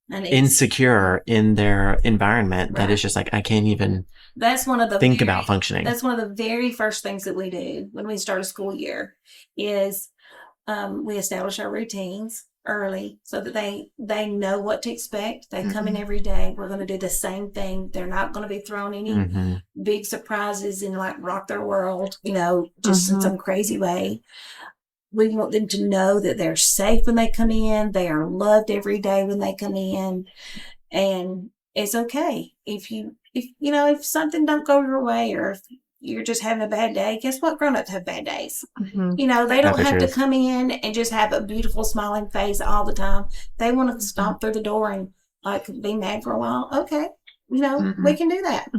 insecure in their environment that it's just like, I can't even think about functioning. That's one of the very first things that we do when we start a school year is we establish our routines early so that they know what to expect. They come in every day. We're going to do the same thing. They're not going to be thrown any big surprises and like rock their world, you know, just in some crazy way. We want them to know that they're safe when they come in. They are loved every day when they come in. And it's okay. If something don't go your way or if you're just having a bad day, guess what? Grown-ups have bad days. You know, they don't have to come in and just have a beautiful smiling face all the time. They want to stomp through the door and like be mad for a while. Okay. You know, we can do that.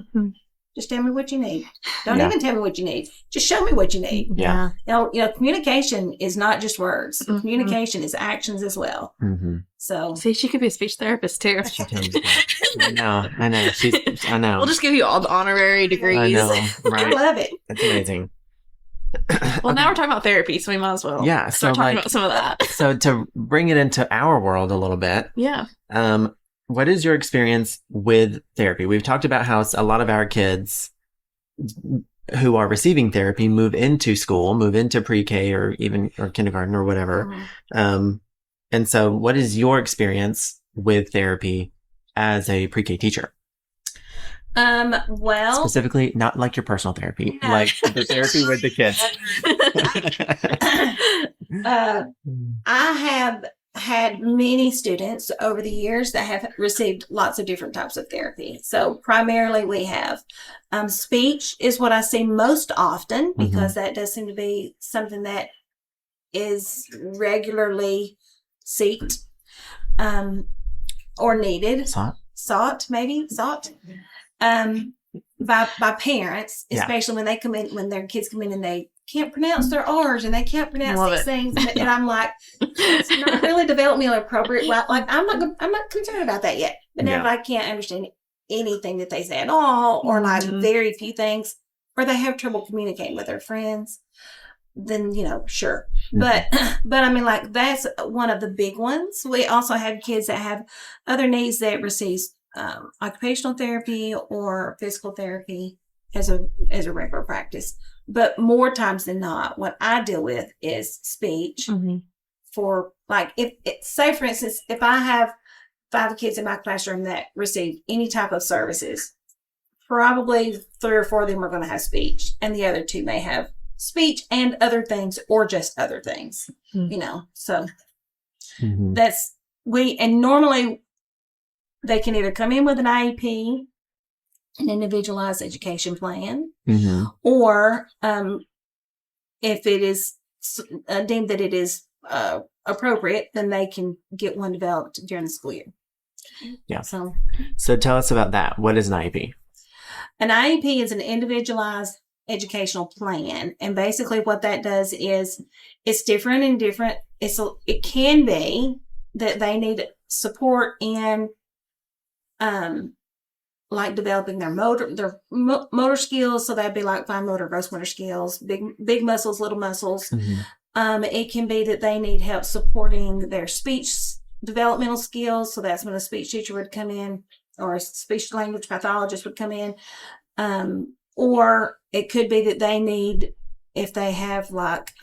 Just tell me what you need. Don't even tell me what you need. Just show me what you need. Yeah. You know, communication is not just words. Communication is actions as well. So see, she could be a speech therapist too. I know. I know. We'll just give you all the honorary degrees. I know. Right. I love it. That's amazing. Well, now we're talking about therapy, so we might as well start talking about some of that. So to bring it into our world a little bit. Yeah. What is your experience with therapy? We've talked about how a lot of our kids who are receiving therapy move into school, move into pre-K or kindergarten or whatever. And so what is your experience with therapy as a pre-K teacher? Well, specifically, not like your personal therapy, like the therapy with the kids. I have had many students over the years that have received lots of different types of therapy. So primarily we have speech is what I see most often because that does seem to be something that is regularly sought or needed. Sought by parents, especially when they come in, when their kids come in and they can't pronounce their R's and they can't pronounce these things. And I'm like, it's not really developmentally appropriate. Like I'm not concerned about that yet. But now if I can't understand anything that they say at all, or like very few things, or they have trouble communicating with their friends, then, sure. But I mean, like, that's one of the big ones. We also have kids that have other needs that receive occupational therapy or physical therapy as a regular practice. But more times than not, what I deal with is speech for, like, say, for instance, if I have 5 kids in my classroom that receive any type of services, probably 3 or 4 of them are going to have speech, and the other 2 may have speech and other things, or just other things, so and normally they can either come in with an IEP, an individualized education plan, or if it is deemed that it is appropriate, then they can get one developed during the school year. Yeah. So tell us about that. What is an IEP? An IEP is an individualized educational plan, and basically what that does is it's different and different. It can be that they need support in like developing their motor skills. So that'd be like fine motor, gross motor skills, big muscles, little muscles. It can be that they need help supporting their speech developmental skills. So that's when a speech teacher would come in, or a speech language pathologist would come in. Or it could be that they need, if they have like,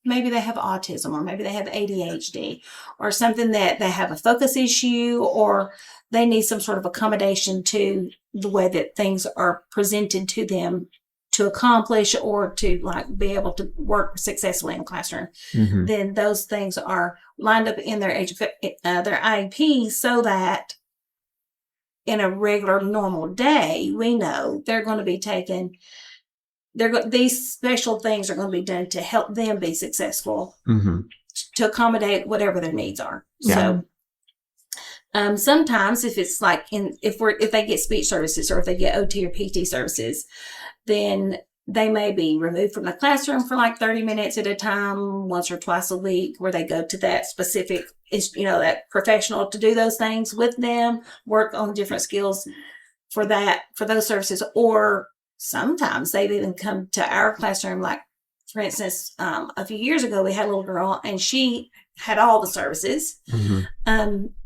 maybe they have autism, or maybe they have ADHD, or something that they have a focus issue, or they need some sort of accommodation to the way that things are presented to them to accomplish, or to like be able to work successfully in a classroom. Then those things are lined up in their IEP, so that in a regular normal day, we know they're going to be taken. These special things are going to be done to help them be successful, to accommodate whatever their needs are. Yeah. So sometimes if it's like if they get speech services, or if they get OT or PT services, then they may be removed from the classroom for like 30 minutes at a time, once or twice a week, where they go to that specific, that professional to do those things with them, work on different skills for those services. Or sometimes they've even come to our classroom. Like, for instance, a few years ago, we had a little girl, and she had all the services.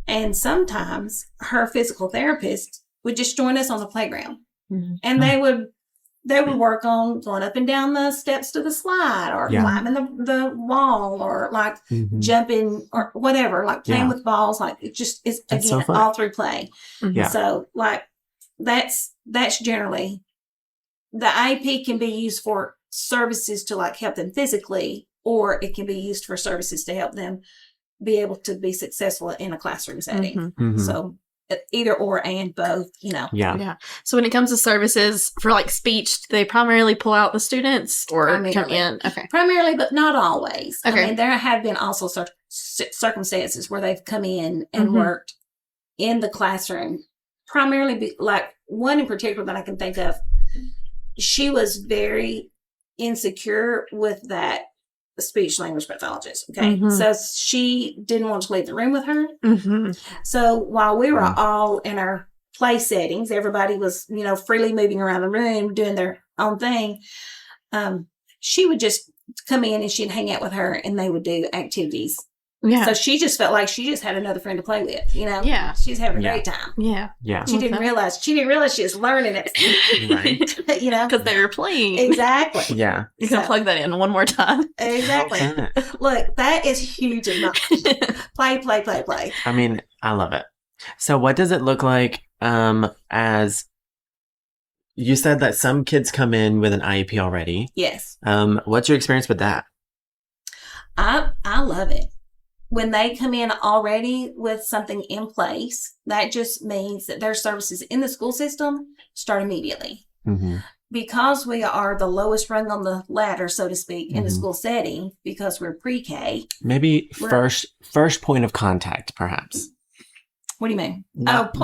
And sometimes her physical therapist would just join us on the playground, and they would work on going up and down the steps to the slide, or climbing the wall, or like jumping, or whatever, like playing with balls. Like it's again, so all through play. So like that's generally, the IEP can be used for services to like help them physically, or it can be used for services to help them be able to be successful in a classroom setting. So either or, and both, Yeah. So when it comes to services for like speech, do they primarily pull out the students, or come in? Okay. Primarily, but not always. Okay. I mean, there have been also circumstances where they've come in and worked in the classroom. Primarily, like one in particular that I can think of, she was very insecure with that speech language pathologist. Okay. So she didn't want to leave the room with her. So while we were all in our play settings, everybody was, freely moving around the room, doing their own thing. She would just come in and she'd hang out with her, and they would do activities. Yeah. So she just felt like she just had another friend to play with, Yeah. She's having a great time. Yeah. Yeah. She didn't realize she was learning it. Right. Because they were playing. Exactly. Yeah. You can plug that in one more time. Exactly. Look, that is huge enough. Play. I mean, I love it. So what does it look like as you said that some kids come in with an IEP already? Yes. What's your experience with that? I love it. When they come in already with something in place, that just means that their services in the school system start immediately. Because we are the lowest rung on the ladder, so to speak, in the school setting, because we're pre-K. Maybe first point of contact, perhaps. What do you mean? Not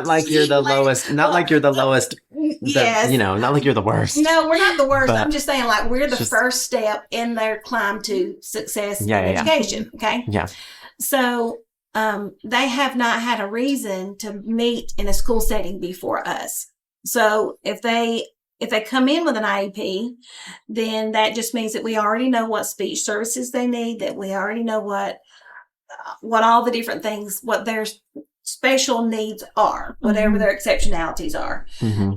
like you're the lowest. Not like you're the lowest. Yes. Not like you're the worst. No, we're not the worst. I'm just saying, like, we're the first step in their climb to success in education. Okay. Yeah. So, they have not had a reason to meet in a school setting before us. So if they come in with an IEP, then that just means that we already know what speech services they need, that we already know what all the different things, what their special needs are, whatever their exceptionalities are.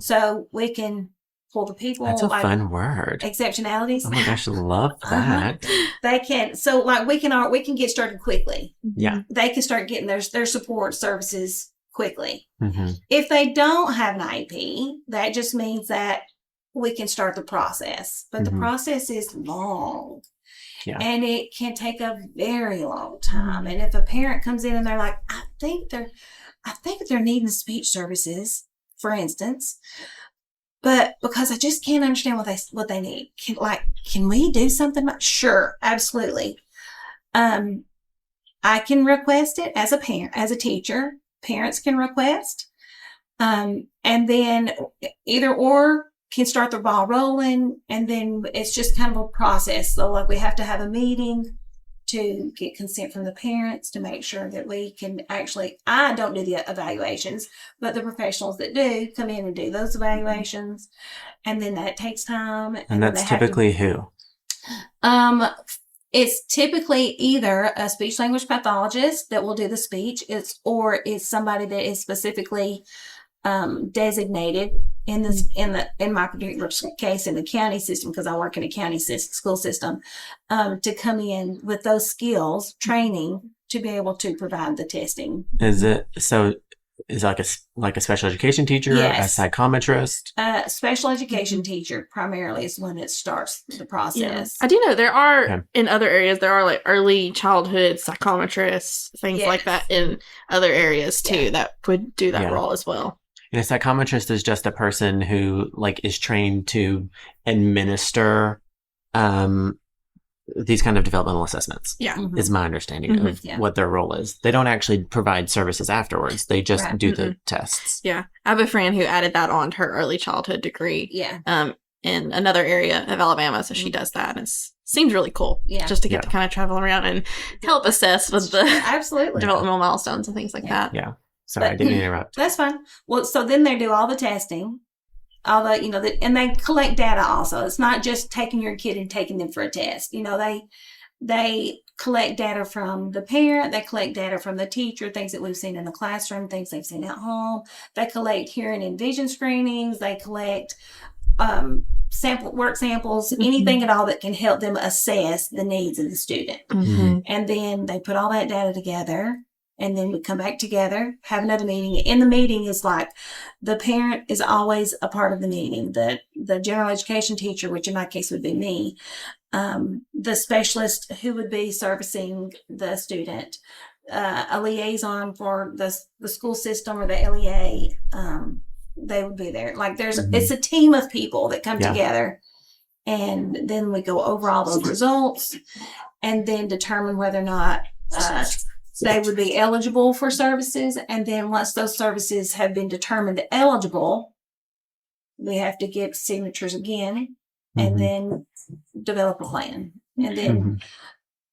So we can pull the people. That's a like fun word. Exceptionalities. Oh my gosh, I love that. They can, so like we can get started quickly. Yeah. They can start getting their support services quickly. Mm-hmm. If they don't have an IEP, that just means that we can start the process. But the process is long. Yeah. And it can take a very long time. And if a parent comes in and they're like, I think they're needing speech services, for instance, but because I just can't understand what they need. Can we do something? Sure, absolutely. I can request it as a parent, as a teacher. Parents can request, and then either or can start the ball rolling, and then it's just kind of a process. So like we have to have a meeting to get consent from the parents to make sure that we can actually, I don't do the evaluations, but the professionals that do come in and do those evaluations. And then that takes time. And that's typically who? It's typically either a speech language pathologist that will do the speech, or it's somebody that is specifically designated in my particular case in the county system, because I work in a county school system, to come in with those skills, training to be able to provide the testing. Is it like a special education teacher, yes. A psychometrist? Special education teacher primarily is when it starts the process. Yeah. I do know there are in other areas, there are like early childhood psychometrists, things like that in other areas too, that would do that role as well. And a psychometrist is just a person who like is trained to administer these kind of developmental assessments. Yeah. Is my understanding of what their role is. They don't actually provide services afterwards. They just do the tests. Yeah. I have a friend who added that on to her early childhood degree. Yeah. In another area of Alabama. So she does that. And it seems really cool. Yeah. Just to get to kind of travel around and help assess with the developmental milestones and things like that. Yeah. Sorry, I didn't interrupt. That's fine. Well, so then they do all the testing, all the, and they collect data also. It's not just taking your kid and taking them for a test. They collect data from the parent, they collect data from the teacher, things that we've seen in the classroom, things they've seen at home. They collect hearing and vision screenings. They collect work samples, anything at all that can help them assess the needs of the student. And then they put all that data together. And then we come back together, have another meeting. In the meeting is like the parent is always a part of the meeting. The general education teacher, which in my case would be me, the specialist who would be servicing the student, a liaison for the school system or the LEA, they would be there. Like it's a team of people that come together, and then we go over all those results, and then determine whether or not they would be eligible for services. And then once those services have been determined eligible, we have to get signatures again and then develop a plan. And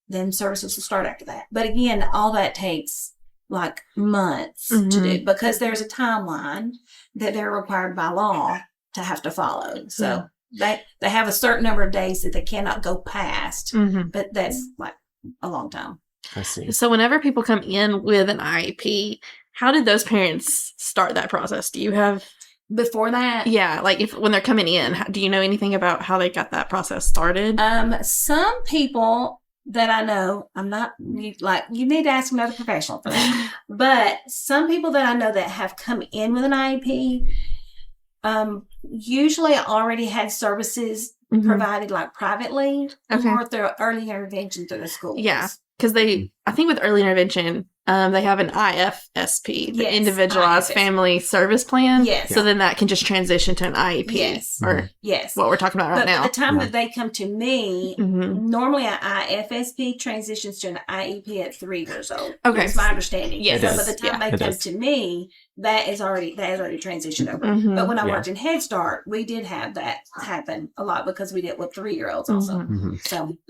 then services will start after that. But again, all that takes like months to do, because there's a timeline that they're required by law to have to follow. So they have a certain number of days that they cannot go past, but that's like a long time. I see. So whenever people come in with an IEP, how did those parents start that process? Do you have before that? Yeah, like when they're coming in, do you know anything about how they got that process started? Some people that I know, you need to ask another professional for that. But some people that I know that have come in with an IEP, usually already had services provided like privately or through early intervention through the schools. Yeah. Because I think with early intervention, they have an IFSP, the Individualized Family Service Plan. Yes. So then that can just transition to an IEP. Or what we're talking about right now. By the time that they come to me, normally an IFSP transitions to an IEP at 3 years old. Okay. That's my understanding. Yes. So by the time they come to me, that has already transitioned over. But when I worked in Head Start, we did have that happen a lot because we did with 3-year-olds also.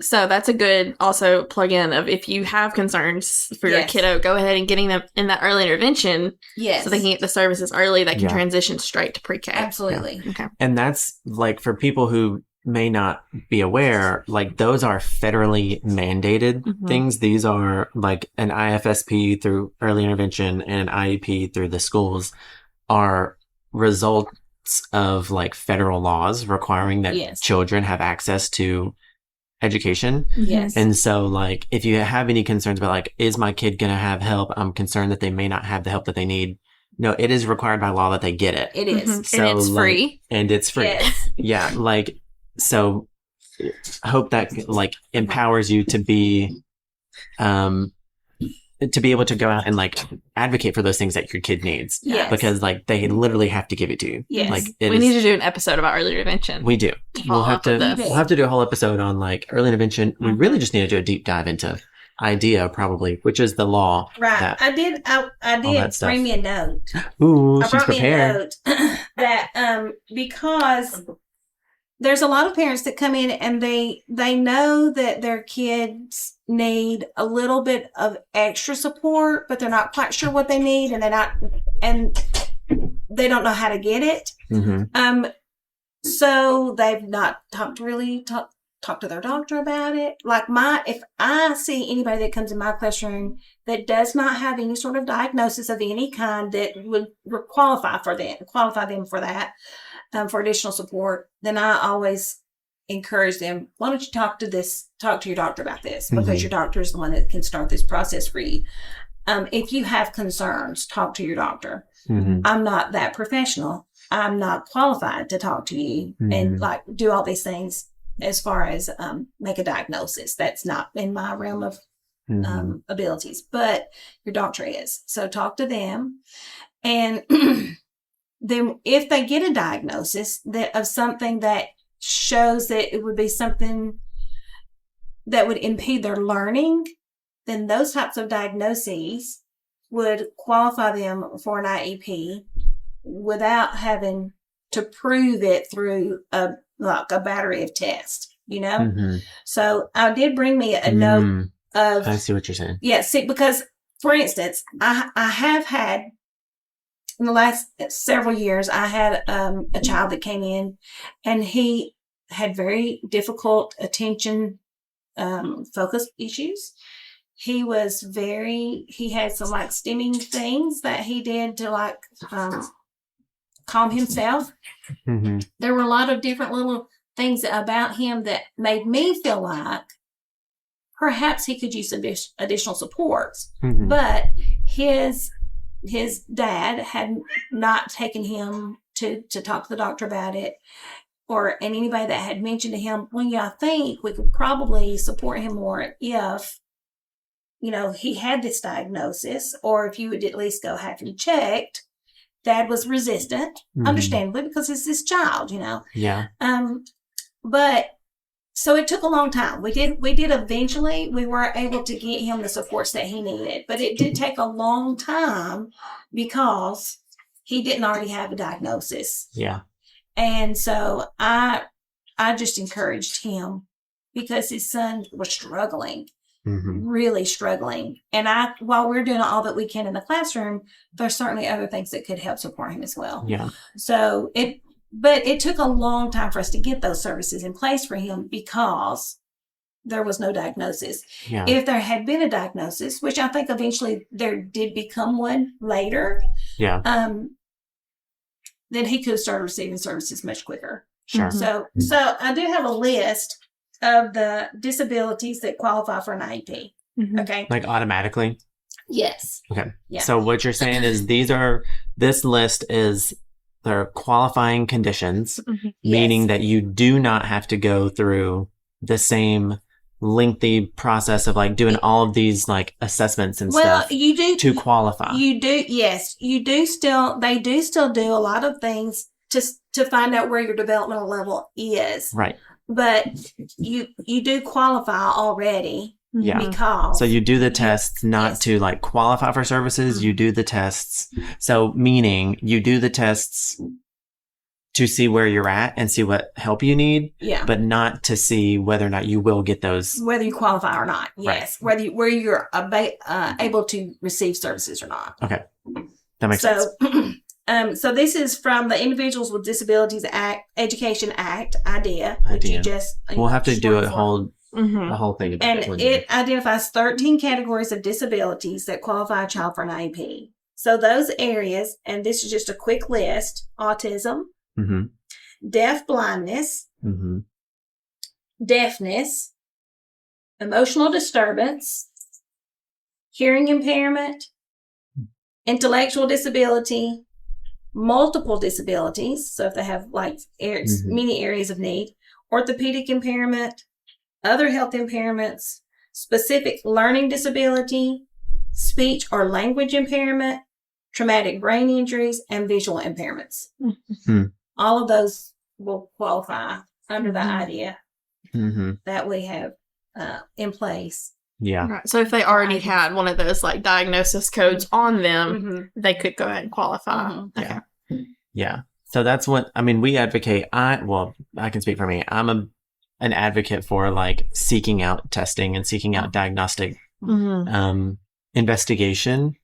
So that's a good also plug in of if you have concerns for your kiddo, go ahead and getting them in that early intervention. Yes. So they can get the services early. They can transition straight to pre-K. Absolutely. Yeah. Okay. And that's like for people who may not be aware, like those are federally mandated things. These are like an IFSP through early intervention and an IEP through the schools are result of like federal laws requiring that Yes. children have access to education. Yes. And so like, if you have any concerns about like, is my kid going to have help? I'm concerned that they may not have the help that they need. No, it is required by law that they get it. It is. So, and it's like, free. and it's free. Yes. Yeah. Like, so I hope that like empowers you to be able to go out and like advocate for those things that your kid needs. Yes. Because like they literally have to give it to you. Yes. Like We need to do an episode about early intervention. we do. Follow up with this. We'll have to do a whole episode on like early intervention. We Mhm. really just need to do a deep dive into IDEA probably, which is the law. Right. that- I did that stuff. bring me a note. Ooh, I she's brought prepared. me a note that because there's a lot of parents that come in and they know that their kids need a little bit of extra support, but they're not quite sure what they need, and they don't know how to get it. Mm-hmm. So they've not talked to their doctor about it. Like if I see anybody that comes in my classroom that does not have any sort of diagnosis of any kind that would qualify them for that, for additional support, then I always encourage them, why don't you talk to your doctor about this, because your doctor is the one that can start this process for you. If you have concerns, talk to your doctor. Mm-hmm. I'm not that professional. I'm not qualified to talk to you and like do all these things as far as make a diagnosis. That's not in my realm of abilities, but your doctor is. So talk to them. And then if they get a diagnosis of something that shows that it would be something that would impede their learning, then those types of diagnoses would qualify them for an IEP without having to prove it through a battery of tests, So I did bring me a note of, I see what you're saying. yeah, see, because for instance, I have had in the last several years, I had a child that came in and he had very difficult attention focus issues. He had some like stimming things that he did to like calm himself. Mm-hmm. There were a lot of different little things about him that made me feel like perhaps he could use additional supports. Mm-hmm. But his dad had not taken him to talk to the doctor about it, and anybody that had mentioned to him, well, yeah, I think we could probably support him more if, he had this diagnosis, or if you would at least go have him checked. Dad was resistant, understandably, because it's his child, Yeah. But so it took a long time. We did eventually, we were able to get him the supports that he needed, but it did take a long time because he didn't already have a diagnosis. Yeah. And so I just encouraged him because his son was struggling, really struggling. And while we're doing all that we can in the classroom, there's certainly other things that could help support him as well. Yeah. So but it took a long time for us to get those services in place for him because there was no diagnosis. Yeah. If there had been a diagnosis, which I think eventually there did become one later, Yeah. then he could have started receiving services much quicker. Sure. So I do have a list of the disabilities that qualify for an IEP. Mhm. Okay. Like automatically? Yes. Okay. Yeah. So what you're saying is this list is their qualifying conditions, Mhm. meaning Yes. that you do not have to go through the same lengthy process of like doing all of these like assessments and stuff you do to qualify. You do, yes. You do still, they do still do a lot of things to find out where your developmental level is. Right. But you do qualify already Yeah. because. So you do the tests not Yes. to like qualify for services. You do the tests. So meaning you do the tests to see where you're at and see what help you need, Yeah. but not to see whether or not you will get those. Whether you qualify or not. Yes. Where you're able to receive services or not. Okay. That makes sense. So this is from the Individuals with Disabilities Education Act, IDEA, which you IDEA. just. We'll have to do short a form. whole thing about And it. one it day. identifies 13 categories of disabilities that qualify a child for an IEP. So those areas, and this is just a quick list: autism, Mm-hmm. deaf blindness, Mm-hmm. deafness, emotional disturbance, hearing impairment, intellectual disability, multiple disabilities. So if they have like many areas of need, orthopedic impairment, other health impairments, specific learning disability, speech or language impairment, traumatic brain injuries, and visual impairments. Mm-hmm. All of those will qualify under the Mm-hmm. idea that we have in place. Yeah. Right. So if they already had one of those like diagnosis codes on them, they could go ahead and qualify. Okay. Yeah. So that's what, I mean, we advocate, I can speak for me. I'm an advocate for like seeking out testing and seeking out diagnostic investigation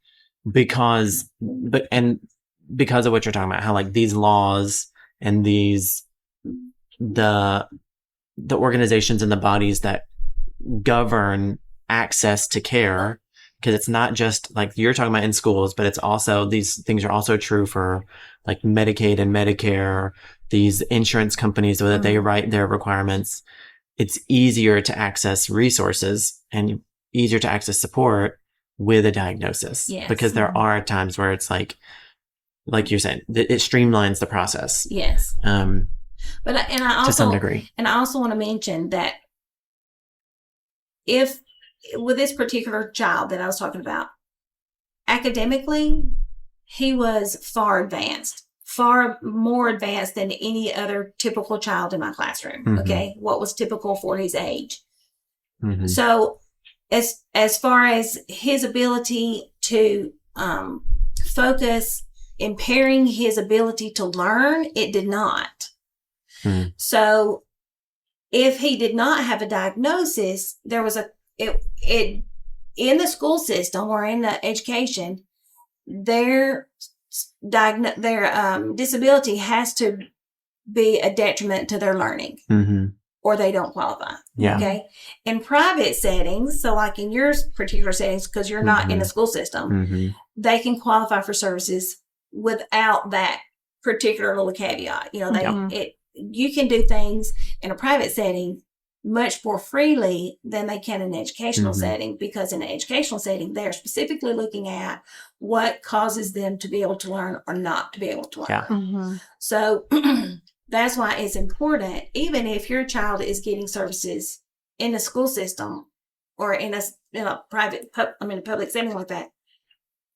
because of what you're talking about, how like these laws and the organizations and the bodies that govern access to care, because it's not just like you're talking about in schools, but it's also, these things are also true for like Medicaid and Medicare, these insurance companies, so that they write their requirements. It's easier to access resources and easier to access support with a diagnosis, because there are times where it's like you're saying, it streamlines the process. Yes. But I also, to some degree, and I also want to mention that if with this particular child that I was talking about, academically, he was far more advanced than any other typical child in my classroom. Okay. What was typical for his age. So as far as his ability to focus, impairing his ability to learn, it did not. So if he did not have a diagnosis, there was in the school system or in the education, their disability has to be a detriment to their learning, or they don't qualify. Yeah. Okay. In private settings, so like in your particular settings, because you're not in a school system, they can qualify for services without that particular little caveat. You know, you can do things in a private setting much more freely than they can in an educational setting, because in an educational setting, they're specifically looking at what causes them to be able to learn or not to be able to learn. Yeah. So that's why it's important, even if your child is getting services in the school system or in a public setting like that,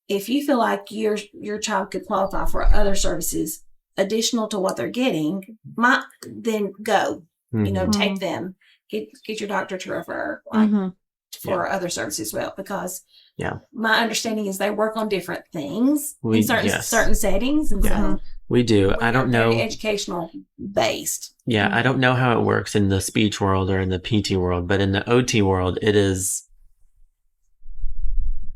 if you feel like your child could qualify for other services additional to what they're getting, then go, take them, get your doctor to refer for other services as well, because my understanding is they work on different things in certain settings. And so we do. I don't know. Educational based. Yeah. I don't know how it works in the speech world or in the PT world, but in the OT world,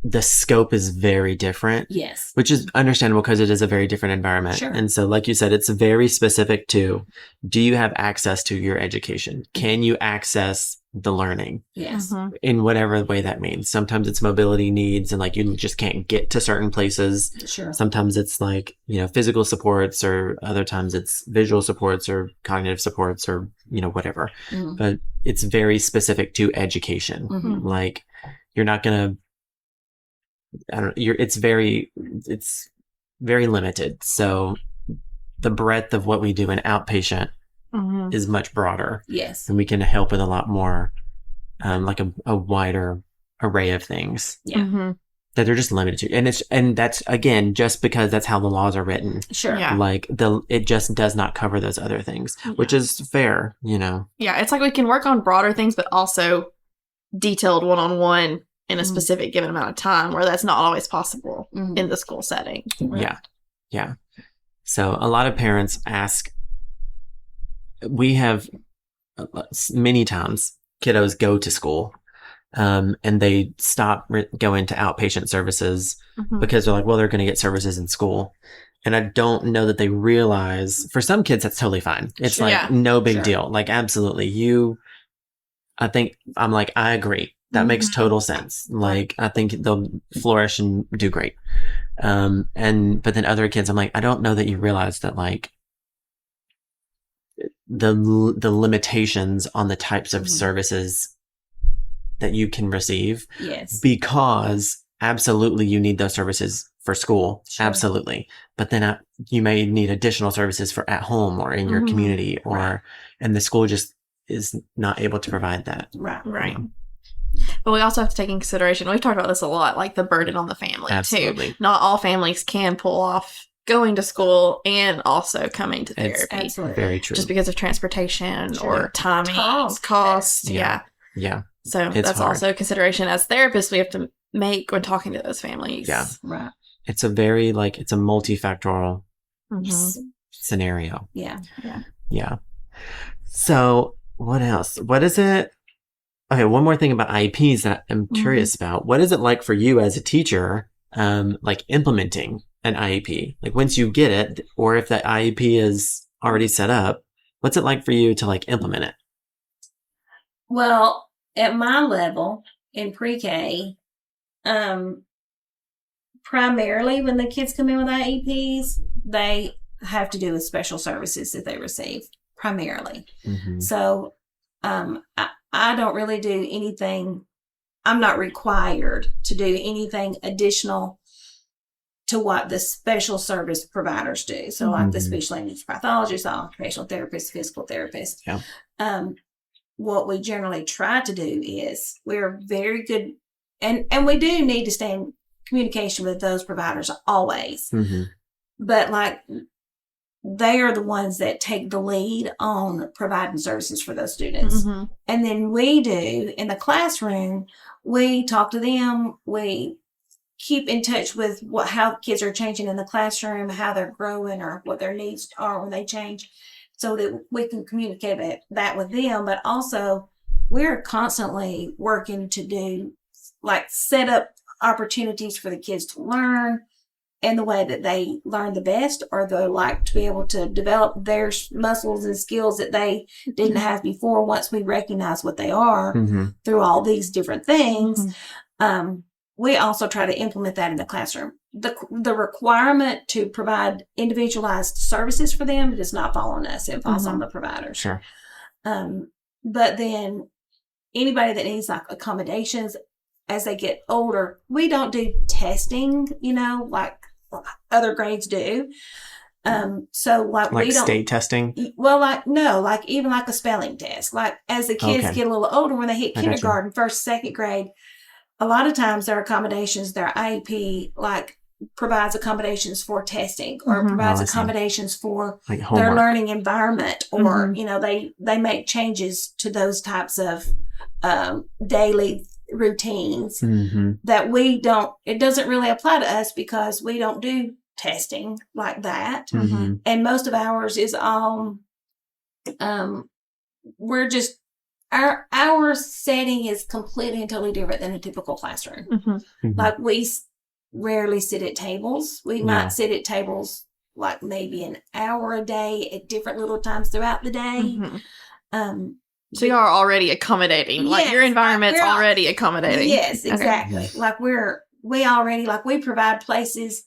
the scope is very different. Yes. Which is understandable because it is a very different environment. Sure. And so, like you said, it's very specific to, do you have access to your education? Can you access the learning? Yes. In whatever way that means. Sometimes it's mobility needs and like you just can't get to certain places. Sure. Sometimes it's like, physical supports, or other times it's visual supports or cognitive supports or, whatever. But it's very specific to education. Like you're not going to, it's very limited. So the breadth of what we do in outpatient is much broader. Yes. And we can help with a lot more, like a wider array of things. Yeah. That they're just limited to. And that's again, just because that's how the laws are written. Sure. Yeah. Like it just does not cover those other things, which is fair, Yeah. It's like we can work on broader things, but also detailed one-on-one in a specific given amount of time, where that's not always possible in the school setting. Yeah. Yeah. So a lot of parents ask, we have many times kiddos go to school, and they stop going to outpatient services because they're like, well, they're going to get services in school. And I don't know that they realize, for some kids, that's totally fine. It's no big deal. Like, absolutely. I agree. That makes total sense. Like, I think they'll flourish and do great. But then other kids, I'm like, I don't know that you realize that, like, the limitations on the types of services that you can receive. Yes. Because absolutely you need those services for school. Sure. Absolutely. But then you may need additional services for at home or in your community and the school just is not able to provide that. Right. But we also have to take in consideration, we've talked about this a lot, like the burden on the family too. Not all families can pull off going to school and also coming to therapy. Absolutely. Very true. Just because of transportation or timing, cost. Yeah. So it's that's hard. also a consideration as therapists we have to make when talking to those families. Yeah. Right. It's a very it's a multifactorial scenario. Yeah. So what else? What is it? Okay, one more thing about IEPs that I'm curious about. What is it like for you as a teacher, implementing an IEP? Like once you get it, or if that IEP is already set up, what's it like for you to implement it? Well, at my level in pre-K, primarily when the kids come in with IEPs, they have to do with special services that they receive primarily. So, I don't really do anything. I'm not required to do anything additional to what the special service providers do. So like the speech language pathologist, occupational therapist, physical therapist. Yeah. What we generally try to do is we're very good and we do need to stay in communication with those providers always. But they are the ones that take the lead on providing services for those students. And then we do in the classroom, we talk to them, we keep in touch with how kids are changing in the classroom, how they're growing or what their needs are when they change so that we can communicate that with them. But also we're constantly working to do set up opportunities for the kids to learn in the way that they learn the best, or they like to be able to develop their muscles and skills that they didn't have before once we recognize what they are through all these different things. We also try to implement that in the classroom. The requirement to provide individualized services for them does not fall on us. It falls on the providers. Sure. But then anybody that needs accommodations as they get older, we don't do testing, like other grades do. So we don't state testing. Well, no, even a spelling test. As the kids get a little older, when they hit kindergarten, first, second grade, a lot of times their accommodations, their IEP, provides accommodations for testing or provides accommodations for their learning environment, or they make changes to those types of daily routines that we don't. It doesn't really apply to us because we don't do testing like that, and most of ours is all. We're just our setting is completely and totally different than a typical classroom. We rarely sit at tables. We might sit at tables maybe an hour a day at different little times throughout the day. So you are already accommodating. Your environment's already accommodating. Yes, exactly. Okay. We provide places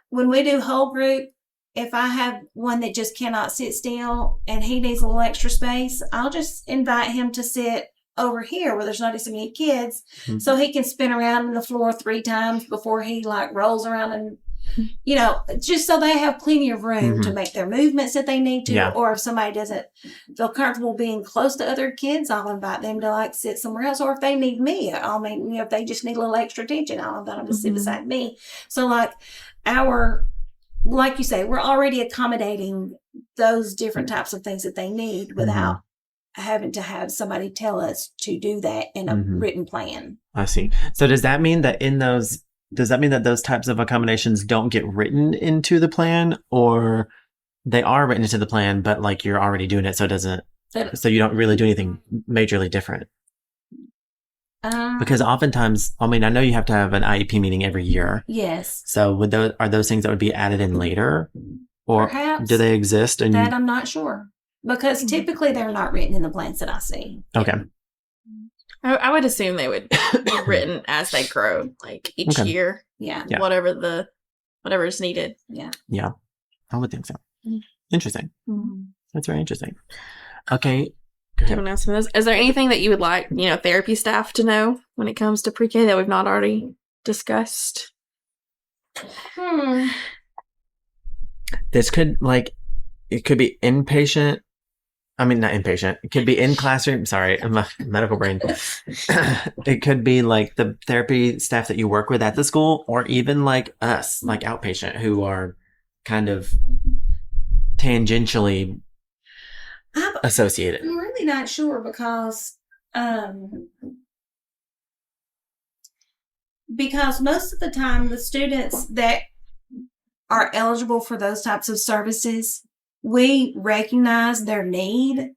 when we do whole group. If I have one that just cannot sit still and he needs a little extra space, I'll just invite him to sit over here where there's not so many kids, so he can spin around on the floor 3 times before he rolls around and, just so they have plenty of room to make their movements that they need to. Yeah. Or if somebody doesn't feel comfortable being close to other kids, I'll invite them to sit somewhere else. Or if they need me, if they just need a little extra attention, I'll invite them to sit beside me. So like you say, we're already accommodating those different types of things that they need without having to have somebody tell us to do that in a written plan. I see. So does that mean that those types of accommodations don't get written into the plan, or they are written into the plan, but you're already doing it, so you don't really do anything majorly different? Because oftentimes, I know you have to have an IEP meeting every year. Yes. So are those things that would be added in later, or perhaps do they exist? And that I'm not sure, because typically they're not written in the plans that I see. Okay. I would assume they would be written as they grow, each year. Yeah. Whatever is needed. Yeah. Yeah. I would think so. Interesting. That's very interesting. Okay. Do you want to ask me this? Is there anything that you would like, therapy staff to know when it comes to pre-K that we've not already discussed? This could it could be inpatient. I mean, not inpatient. It could be in classroom. Sorry, my medical brain. It could be like the therapy staff that you work with at the school, or even like us, like outpatient, who are kind of tangentially associated. I'm really not sure because most of the time the students that are eligible for those types of services, we recognize their need.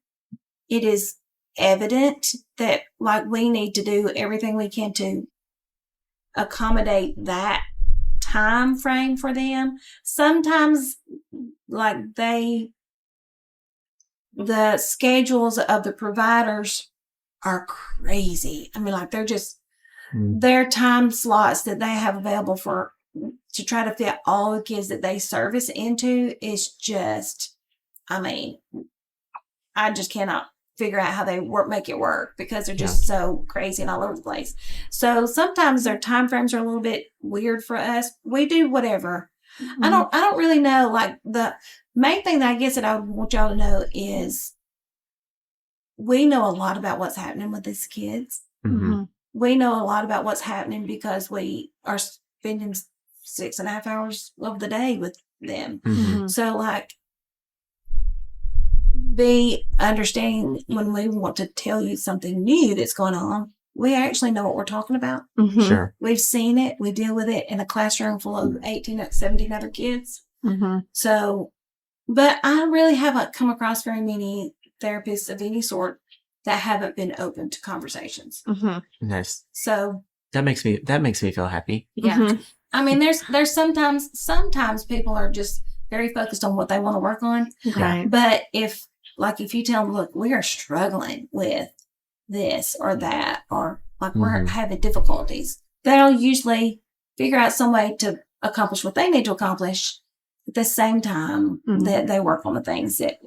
It is evident that we need to do everything we can to accommodate that time frame for them. Sometimes the schedules of the providers are crazy. I mean, they're just their time slots that they have available to try to fit all the kids that they service into is just, I just cannot figure out how they make it work because they're just so crazy and all over the place. So sometimes their time frames are a little bit weird for us. We do whatever. Mm-hmm. I don't really know. The main thing that I guess that I would want y'all to know is we know a lot about what's happening with these kids. Mm-hmm. We know a lot about what's happening because we are spending 6.5 hours of the day with them. Mm-hmm. So be understanding when we want to tell you something new that's going on, we actually know what we're talking about. Mm-hmm. Sure. We've seen it. We deal with it in a classroom full of 18, 17 other kids. Mm-hmm. So, but I really haven't come across very many therapists of any sort that haven't been open to conversations. Mm-hmm. Nice. So that makes me feel happy. Yeah. Mm-hmm. I mean, there's sometimes people are just very focused on what they want to work on. Right. But if you tell them, look, we are struggling with this or that, or we're having difficulties, they'll usually figure out some way to accomplish what they need to accomplish at the same time that they work on the things that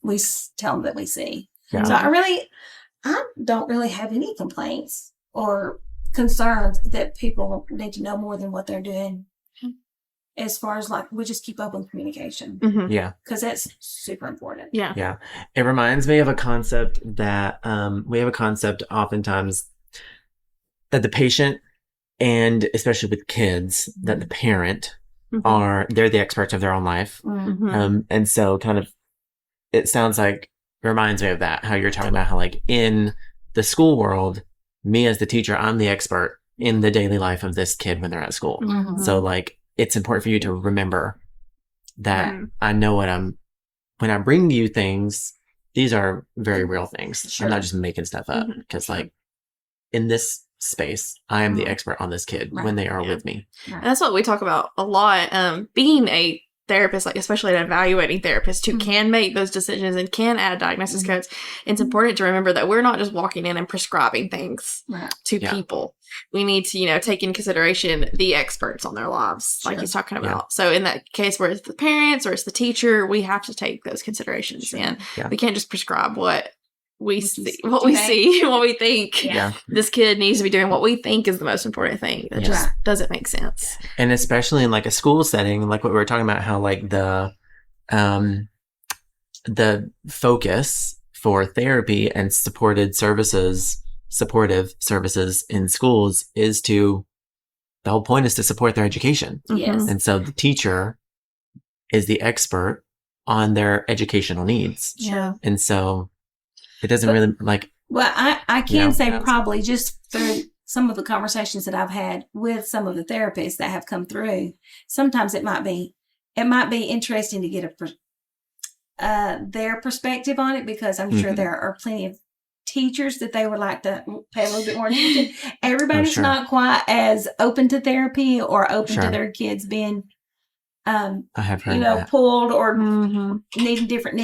we tell them that we see. Yeah. So I don't really have any complaints or concerns that people need to know more than what they're doing. As far as we just keep open communication. Mm-hmm. Yeah. Because that's super important. Yeah. Yeah. It reminds me of a concept that we have a concept oftentimes that the patient, and especially with kids, that the parent they're the experts of their own life. Mm-hmm. And so kind of, it sounds like, reminds me of that, how you're talking about how in the school world, me as the teacher, I'm the expert in the daily life of this kid when they're at school. Mm-hmm. So it's important for you to remember that I know when I bring you things, these are very real things. Sure. I'm not just making stuff up because in this space, I am the expert on this kid when they are with me. Right. And that's what we talk about a lot. Being a therapist, especially an evaluating therapist who can make those decisions and can add diagnosis codes, it's important to remember that we're not just walking in and prescribing things to people. We need to, take into consideration the experts on their lives, like he's talking about. Yeah. So in that case where it's the parents or it's the teacher, we have to take those considerations in. Yeah. We can't just prescribe what we see, what we think this kid needs to be doing, what we think is the most important thing. That just doesn't make sense. And especially in a school setting, like what we were talking about, how the focus for therapy and supportive services in schools is the whole point is to support their education. Yes. And so the teacher is the expert on their educational needs. Yeah. And so it doesn't really well, I can say probably just through some of the conversations that I've had with some of the therapists that have come through, sometimes it might be interesting to get their perspective on it, because I'm sure there are plenty of teachers that they would like to pay a little bit more attention. Everybody's not quite as open to therapy or open to their kids being I have heard that. pulled or needing different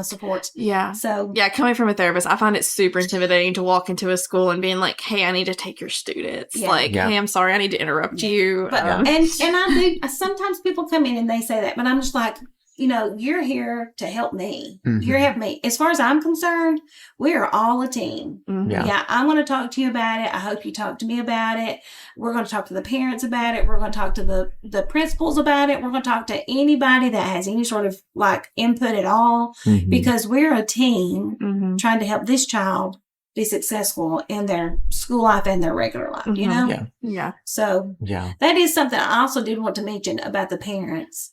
supports. Yeah. So coming from a therapist, I find it super intimidating to walk into a school and being like, "Hey, I need to take your students." Yeah. Hey, I'm sorry, I need to interrupt you. But and I do. Sometimes people come in and they say that, but I'm just like, you're here to help me. Mm-hmm. You're helping me. As far as I'm concerned, we are all a team. Mhm. Yeah. I'm going to talk to you about it. I hope you talk to me about it. We're going to talk to the parents about it. We're going to talk to the principals about it. We're going to talk to anybody that has any sort of like input at all, Mm-hmm. because we're a team Mhm. trying to help this child be successful in their school life and their regular life, you know? Yeah. Yeah. So Yeah. that is something I also did want to mention about the parents.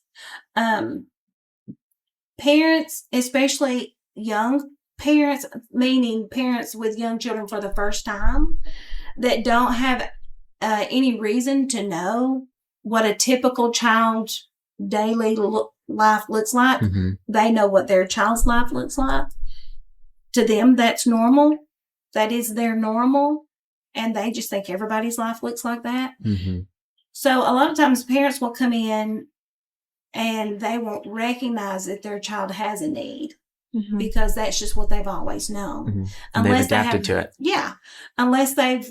Parents, especially young parents, meaning parents with young children for the first time, that don't have any reason to know what a typical child's daily life looks like. Mm-hmm. They know what their child's life looks like. To them, that's normal. That is their normal. And they just think everybody's life looks like that. Mm-hmm. So a lot of times parents will come in and they won't recognize that their child has a need, Mhm. because that's just what they've always known. Mm-hmm. And they've adapted to it. Yeah. Unless they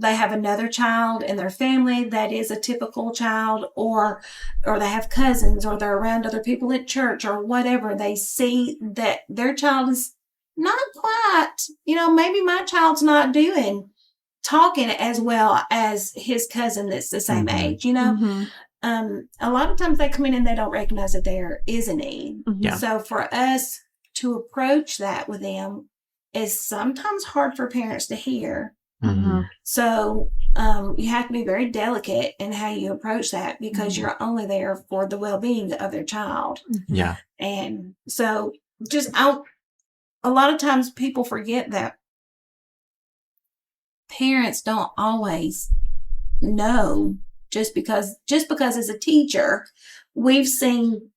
have another child in their family that is a typical child, or they have cousins, or they're around other people at church or whatever. They see that their child is not quite, maybe my child's not talking as well as his cousin that's the same Mm-hmm. age, Mhm. A lot of times they come in and they don't recognize that there is a need. Mhm. Yeah. So for us to approach that with them is sometimes hard for parents to hear. Mm-hmm. So you have to be very delicate in how you approach that, because Mhm. you're only there for the well-being of their child. Yeah. And so a lot of times people forget that parents don't always know. Just because as a teacher, we've seen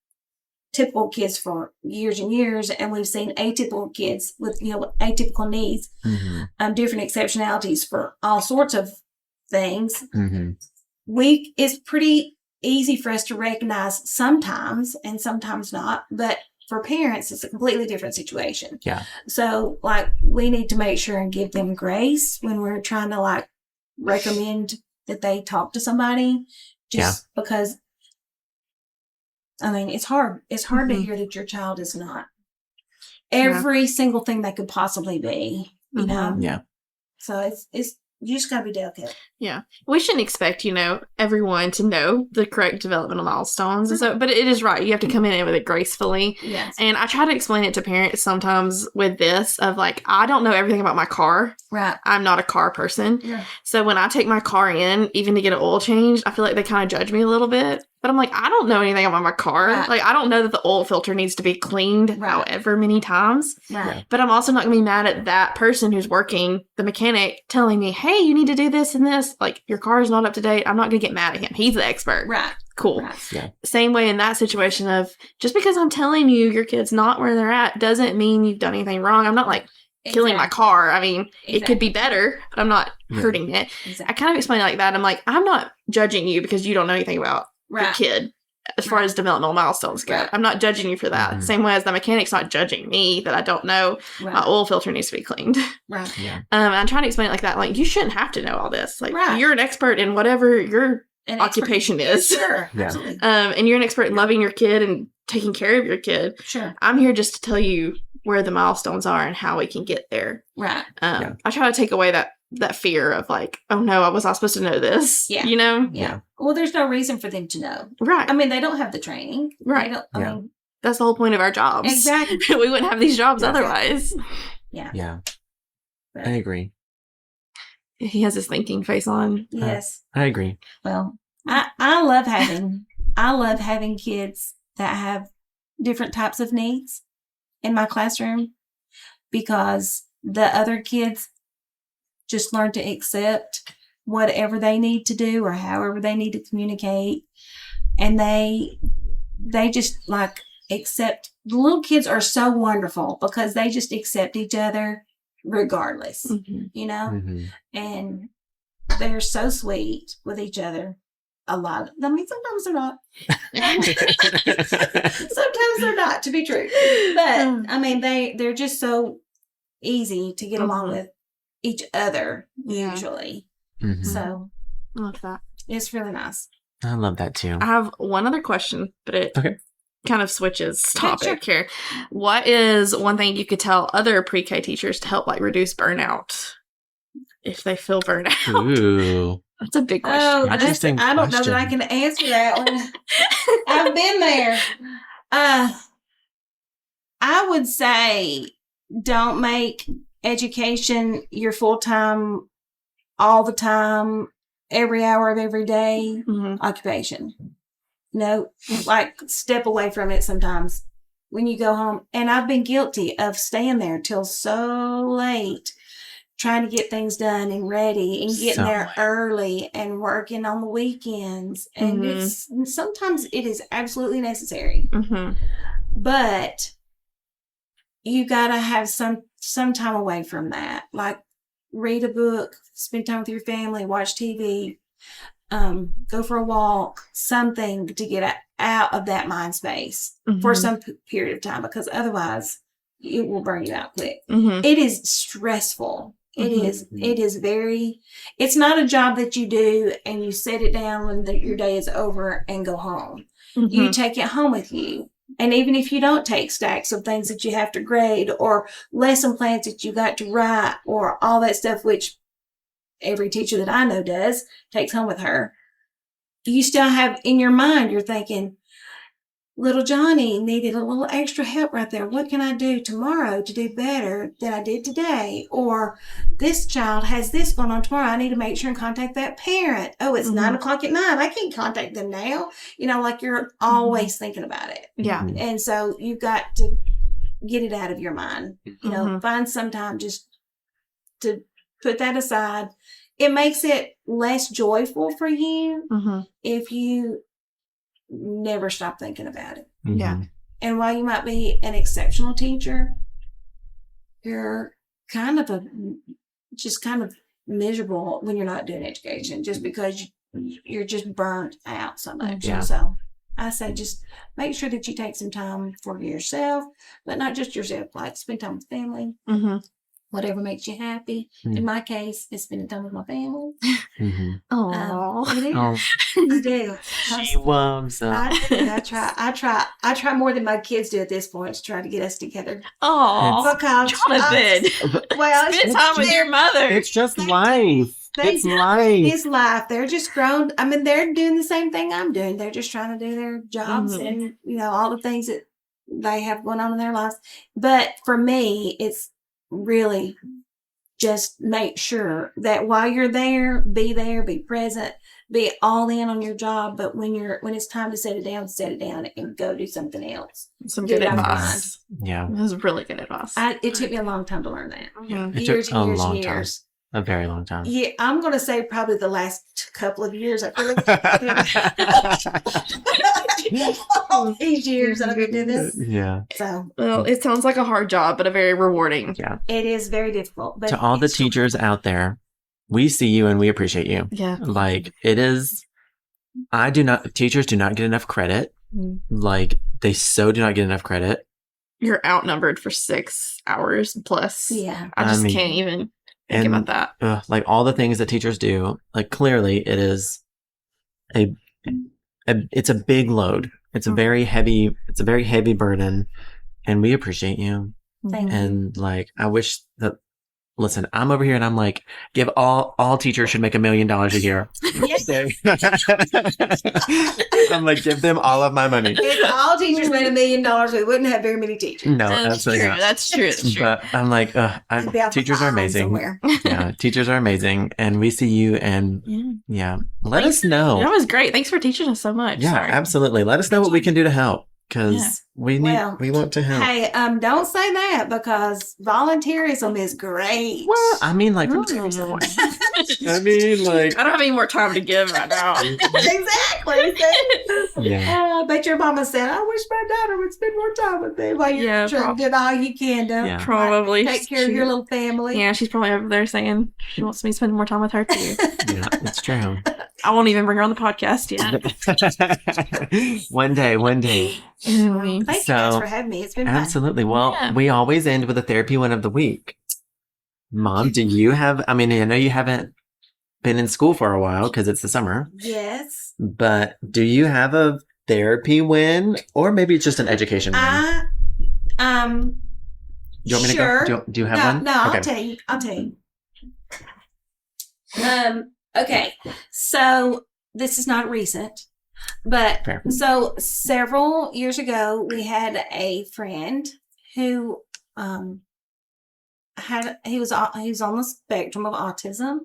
typical kids for years and years, and we've seen atypical kids with atypical needs, Mm-hmm. different exceptionalities for all sorts of things. Mm-hmm. It's pretty easy for us to recognize sometimes, and sometimes not, but for parents it's a completely different situation. Yeah. So we need to make sure and give them grace when we're trying to recommend that they talk to somebody, just because it's hard to hear that your child is not every single thing they could possibly be, Yeah. So it's you just gotta be delicate. Yeah. We shouldn't expect, everyone to know the correct developmental milestones. And so, but it is right. You have to come in with it gracefully. Yes. And I try to explain it to parents sometimes with this of I don't know everything about my car. Right. I'm not a car person. Yeah. So when I take my car in, even to get an oil change, I feel like they kind of judge me a little bit. But I'm I don't know anything about my car. Right. I don't know that the oil filter needs to be cleaned however many times. Right. Yeah. But I'm also not going to be mad at that person who's working, the mechanic, telling me, hey, you need to do this and this. Your car is not up to date. I'm not going to get mad at him. He's the expert. Right. Cool. Right. Yeah. Same way in that situation of just because I'm telling you your kid's not where they're at doesn't mean you've done anything wrong. I'm not killing my car. I mean, it could be better, but I'm not hurting it. Exactly. I kind of explain it like that. I'm I'm not judging you because you don't know anything about your kid as far as developmental milestones go. Right. I'm not judging you for that. Mm-hmm. Same way as the mechanic's not judging me that I don't know my oil filter needs to be cleaned. Right. Yeah. I'm trying to explain it like that. You shouldn't have to know all this. Right. You're an expert in whatever your occupation is. Sure. Yeah. Absolutely. And you're an expert in loving your kid and taking care of your kid. Sure. I'm here just to tell you where the milestones are and how we can get there. Right. I try to take away that fear of oh no, I was not supposed to know this. Yeah. Yeah. Well, there's no reason for them to know. Right. I mean, they don't have the training. Right. They don't, Yeah. I mean, that's the whole point of our jobs. Exactly. We wouldn't have these jobs Exactly. otherwise. Yeah. Yeah. But, I agree. He has his thinking face on. yes. I agree. Well, I love having kids that have different types of needs in my classroom, because the other kids just learn to accept whatever they need to do or however they need to communicate. And they just accept. The little kids are so wonderful because they just accept each other regardless, Mm-hmm. Mm-hmm. and they're so sweet with each other. Sometimes they're not. Sometimes they're not, to be true. But I mean, they're just so easy to get along with each other usually. Mm-hmm. So I love that. it's really nice. I love that too. I have one other question, but Okay. kind of switches topic here. What is one thing you could tell other pre-K teachers to help like reduce burnout if they feel burnout? Ooh. That's a big question. Oh, Interesting I don't know question. that I can answer that one. I've been there. I would say don't make education your full-time, all the time, every hour of every day occupation. No, like step away from it sometimes when you go home. And I've been guilty of staying there till so late, trying to get things done and ready and getting there early and working on the weekends. And sometimes it is absolutely necessary. But you got to have some time away from that. Like read a book, spend time with your family, watch TV, go for a walk, something to get out of that mind space for some period of time, because otherwise it will burn you out quick. It is stressful. It is very, it's not a job that you do and you set it down when your day is over and go home. You take it home with you. And even if you don't take stacks of things that you have to grade or lesson plans that you got to write or all that stuff, which every teacher that I know does, takes home with her, you still have in your mind, you're thinking, little Johnny needed a little extra help right there. What can I do tomorrow to do better than I did today? Or this child has this going on tomorrow. I need to make sure and contact that parent. Oh, it's 9 o'clock at night. I can't contact them now. You know, like you're always thinking about it. Yeah. And so you've got to get it out of your mind. You know, find some time just to put that aside. It makes it less joyful for you if you never stop thinking about it. Yeah. And while you might be an exceptional teacher, you're kind of miserable when you're not doing education, just because you're just burnt out so much. Yeah. So I say just make sure that you take some time for yourself, but not just yourself, like spend time with family. Whatever makes you happy. In my case, it's spending time with my family. Oh, I do. She loves them. I try more than my kids do at this point to try to get us together. oh, Because Jonathan. well, Spend time with your mother. It's just life. It's life. It's life. They're just grown. I mean, they're doing the same thing I'm doing. They're just trying to do their jobs and, you know, all the things that they have going on in their lives. But for me, it's really just make sure that while you're there, be present, be all in on your job. But when it's time to set it down and go do something else. Some good advice. Yeah. That was really good advice. It took me a long time to learn that. It Years took and years a long and time. years. A very long time. Yeah, I'm going to say probably the last couple of years. I feel like all these years that I've been doing this. Yeah. So, well, it sounds like a hard job, but a very rewarding. Yeah. it is very difficult. But To all the teachers out there, we see you and we appreciate you. Yeah. Like it is, teachers do not get enough credit. Like they so do not get enough credit. You're outnumbered for 6 hours plus. Yeah. I just I mean, can't even think about that. Like all the things that teachers do, like clearly it is it's a big load. It's a very heavy burden, and we appreciate you. Thank you. And like, I wish that, listen, I'm over here and I'm like, give all teachers should make $1 million a year. Yes. I'm like, give them all of my money. If all teachers made $1 million, we wouldn't have very many teachers. No, That's true. absolutely not. That's true. That's true. But I'm like, It'd be off teachers the are island amazing. somewhere. Yeah, teachers are amazing, and we see you. And yeah, let us know. That was great. Thanks for teaching us so much. Yeah, Sorry. absolutely. Let us know what we can do to help, because we want to help. Hey, don't say that, because volunteerism is great. Well, I mean, like, I mean, like, I don't have any more time to give right now. Exactly. yeah, But your mama said, I wish my daughter would spend more time with me while you're trying to do all you can to Yeah. Probably. take care of your little family. Yeah, she's probably over there saying she wants me to spend more time with her too. yeah, it's true. I won't even bring her on the podcast yet. One day. Anyway. Thank you guys for having me. It's been fun. Absolutely. Well, we always end with a therapy win of the week. Mom, do you have, I mean, I know you haven't been in school for a while because it's the summer, Yes. but do you have a therapy win, or maybe it's just an education win. Do you want me sure. to go? Do you have one? No, Okay. I'll tell you. Okay. So this is not recent, but Fair. so several years ago, we had a friend who he was on the spectrum of autism,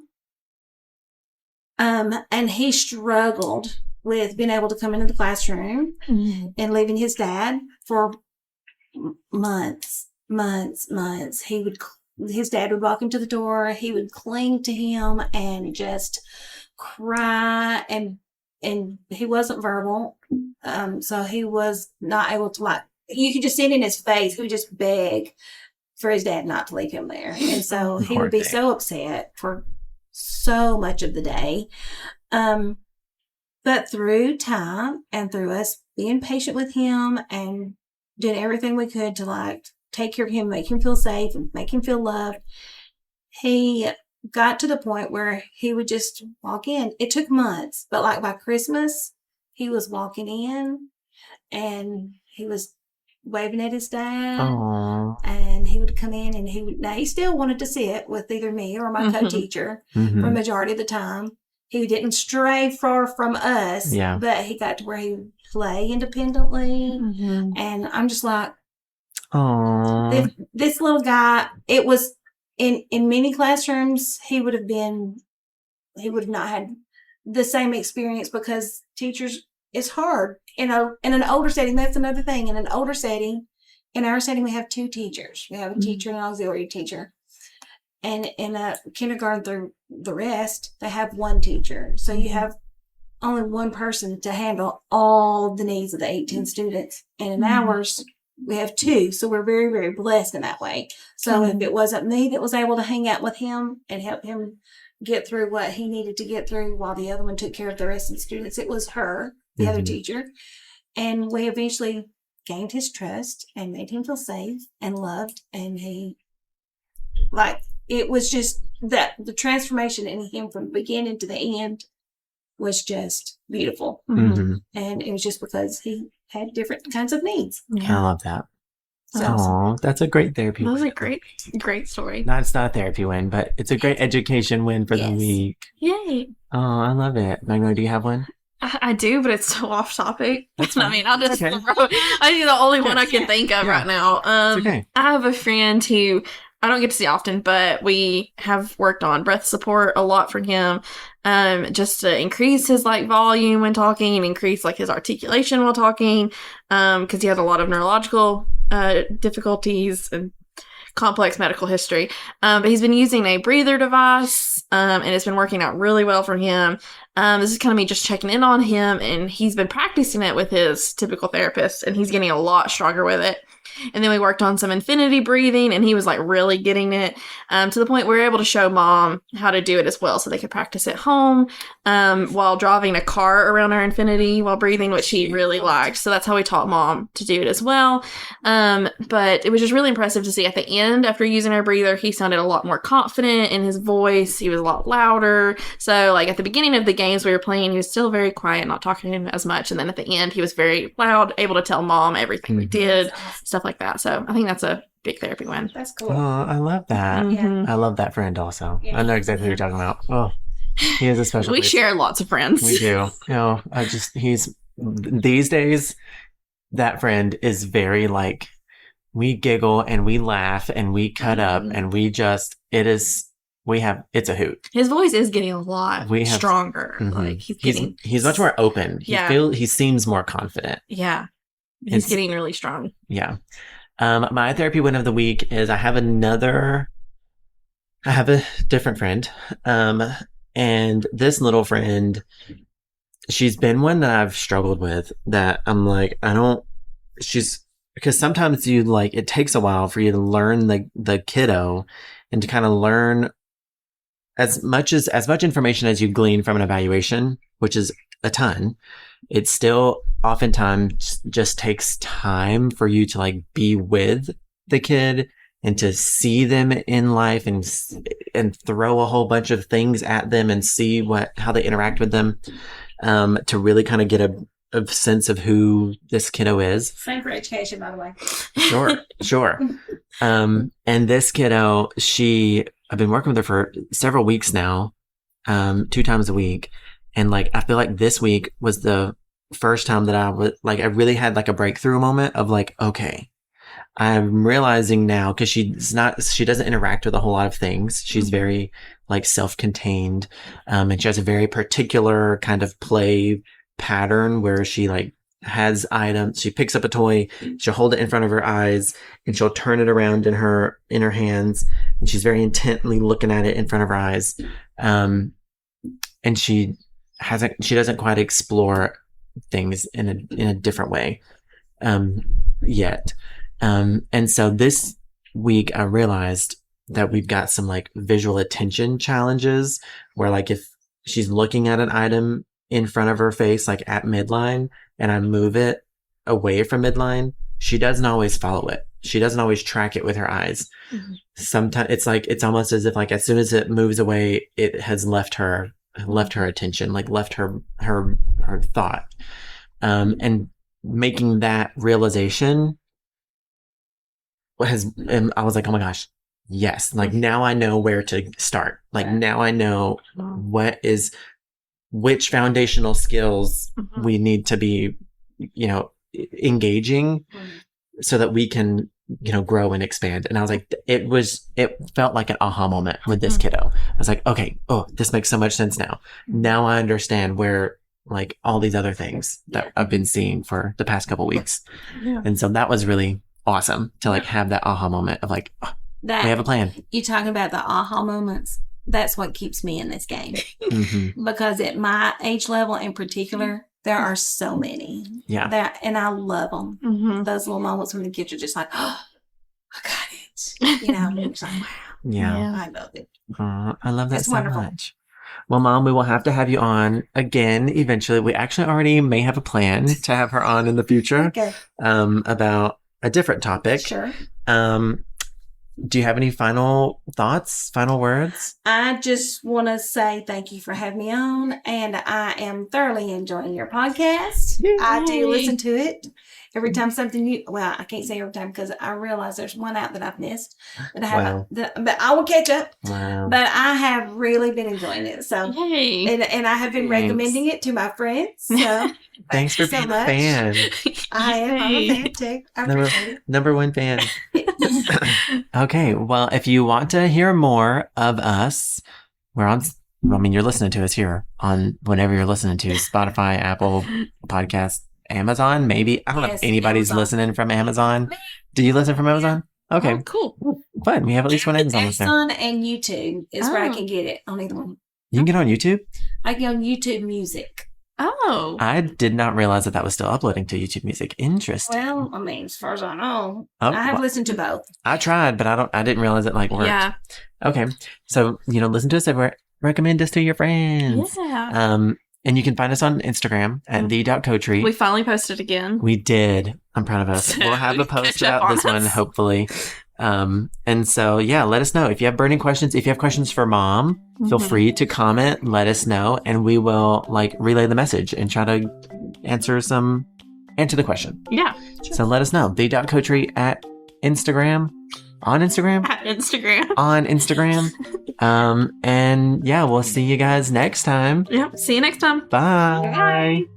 and he struggled with being able to come into the classroom and leaving his dad for months. His dad would walk him to the door. He would cling to him and just cry, and he wasn't verbal. So he was not able to, you could just see it in his face. He would just beg for his dad not to leave him there. And so he would be so upset for so much of the day. But through time and through us being patient with him and doing everything we could to take care of him, make him feel safe and make him feel loved, he got to the point where he would just walk in. It took months, but by Christmas, he was walking in and he was waving at his dad. Aww. And he would come in and he still wanted to sit with either me or my co-teacher for a majority of the time. He didn't stray far from us, but he got to where he would play independently. And I'm just like, aww. This little guy, it was in many classrooms, he would have not had the same experience because teachers, it's hard. In an older setting, that's another thing. In an older setting, in our setting, we have 2 teachers. We have a teacher and an auxiliary teacher. And in a kindergarten through the rest, they have 1 teacher. So you have only 1 person to handle all the needs of the 18 students. And in ours, we have 2. So we're very, very blessed in that way. So if it wasn't me that was able to hang out with him and help him get through what he needed to get through while the other one took care of the rest of the students, it was her, the other teacher. And we eventually gained his trust and made him feel safe and loved. And it was just that the transformation in him from beginning to the end was just beautiful. And it was just because he had different kinds of needs. I love that. So, that's a great therapy That was win. a great story. No, it's not a therapy win, but it's a great education win for the week. Yay. Oh, I love it. Magnolia, do you have one? I do, but it's so off topic. That's fine. I mean, I'll just Okay. I think the only one I can think of right now. It's okay. I have a friend who I don't get to see often, but we have worked on breath support a lot for him, just to increase his volume when talking and increase his articulation while talking, because he had a lot of neurological difficulties and complex medical history. But he's been using a breather device, and it's been working out really well for him. This is kind of me just checking in on him, and he's been practicing it with his typical therapist, and he's getting a lot stronger with it. And then we worked on some infinity breathing, and he was really getting it, to the point we were able to show mom how to do it as well, so they could practice at home while driving a car around our infinity while breathing, which she really liked. So that's how we taught mom to do it as well. But it was just really impressive to see at the end, after using our breather, he sounded a lot more confident in his voice. He was a lot louder. So at the beginning of the games we were playing, he was still very quiet, not talking as much. And then at the end, he was very loud, able to tell mom everything we did, stuff like that. So I think that's a big therapy win. that's cool. Oh, I love that. Yeah. I love that friend also. Yeah. I know exactly who you're talking about. Oh, he is a special We person. share lots of friends. We do. He's these days, that friend is very we giggle and we laugh and we cut up and it's a hoot. His voice is getting a lot stronger. He's much more open. He seems more confident. Yeah. He's getting really strong. Yeah. My therapy win of the week is I have a different friend. And this little friend, she's been one that I've struggled with, that I'm because sometimes it takes a while for you to learn the kiddo and to kind of learn as much information as you glean from an evaluation, which is a ton. It still oftentimes just takes time for you to be with the kid and to see them in life and throw a whole bunch of things at them and see how they interact with them, to really kind of get a a sense of who this kiddo is. Same for education, by the way. Sure. And this kiddo, I've been working with her for several weeks now, 2 times a week. And like, I feel like this week was the first time that I really had like a breakthrough moment of like, okay, I'm realizing now, cause she doesn't interact with a whole lot of things. She's very like self-contained. And she has a very particular kind of play pattern where she like has items. She picks up a toy, she'll hold it in front of her eyes and she'll turn it around in her hands. And she's very intently looking at it in front of her eyes. And she doesn't quite explore things in a different way, yet. And so this week I realized that we've got some like visual attention challenges where like if she's looking at an item in front of her face, like at midline, and I move it away from midline, she doesn't always follow it. She doesn't always track it with her eyes. Mm-hmm. Sometimes it's almost as if like as soon as it moves away, it has left her attention, like left her thought. And making that realization I was like, oh my gosh, yes. Like now I know where to start. Like now I know which foundational skills we need to be, engaging so that we can, grow and expand. And I was like, it felt like an aha moment with this kiddo. I was like, okay, this makes so much sense now. Now I understand where like all these other things that I've been seeing for the past couple weeks. Yeah. And so that was really awesome to like have that aha moment of like, we have a plan. You talking about the aha moments? That's what keeps me in this game. Because at my age level in particular, there are so many. Yeah. And I love them. Mm-hmm. Those little moments when the kids are just like, oh, I got it. It's like, wow. Yeah. I love it. I love that it's so wonderful. much. Well, Mom, we will have to have you on again eventually. We actually already may have a plan to have her on in the future. Okay. About a different topic. Sure. Do you have any final thoughts, final words? I just want to say thank you for having me on, and I am thoroughly enjoying your podcast. Yay. I do listen to it every time something new. Well, I can't say every time because I realize there's one out that I've missed, but but I will catch up. Wow. But I have really been enjoying it. So, and I have been recommending it to my friends. So. Thanks for being a fan. I'm a fan too. I appreciate it. Number one fan. Okay, well, if you want to hear more of us, you're listening to us here on whenever you're listening to Spotify, Apple Podcasts, Amazon, maybe. I don't know if anybody's listening from Amazon. Do you listen from Amazon? Okay. Oh, cool. Fun. We have at least one Amazon listener. Amazon and YouTube is where I can get it on either one. You can get it on YouTube? I get on YouTube Music. Oh. I did not realize that was still uploading to YouTube Music. Interesting. Well, I mean, as far as I know, I have listened to both. I tried, but I didn't realize it worked. Yeah. Okay. So, listen to us everywhere. Recommend us to your friends. Yeah. And you can find us on Instagram at the.coterie. We finally posted again. We did. I'm proud of us. We'll have a post about this one, hopefully. And so, let us know if you have burning questions. If you have questions for Mom, feel free to comment, let us know, and we will relay the message and try to answer the question. Yeah. Sure. So let us know. The.coterie at Instagram. On Instagram? At Instagram. On Instagram. And we'll see you guys next time. Yep. See you next time. Bye. Bye.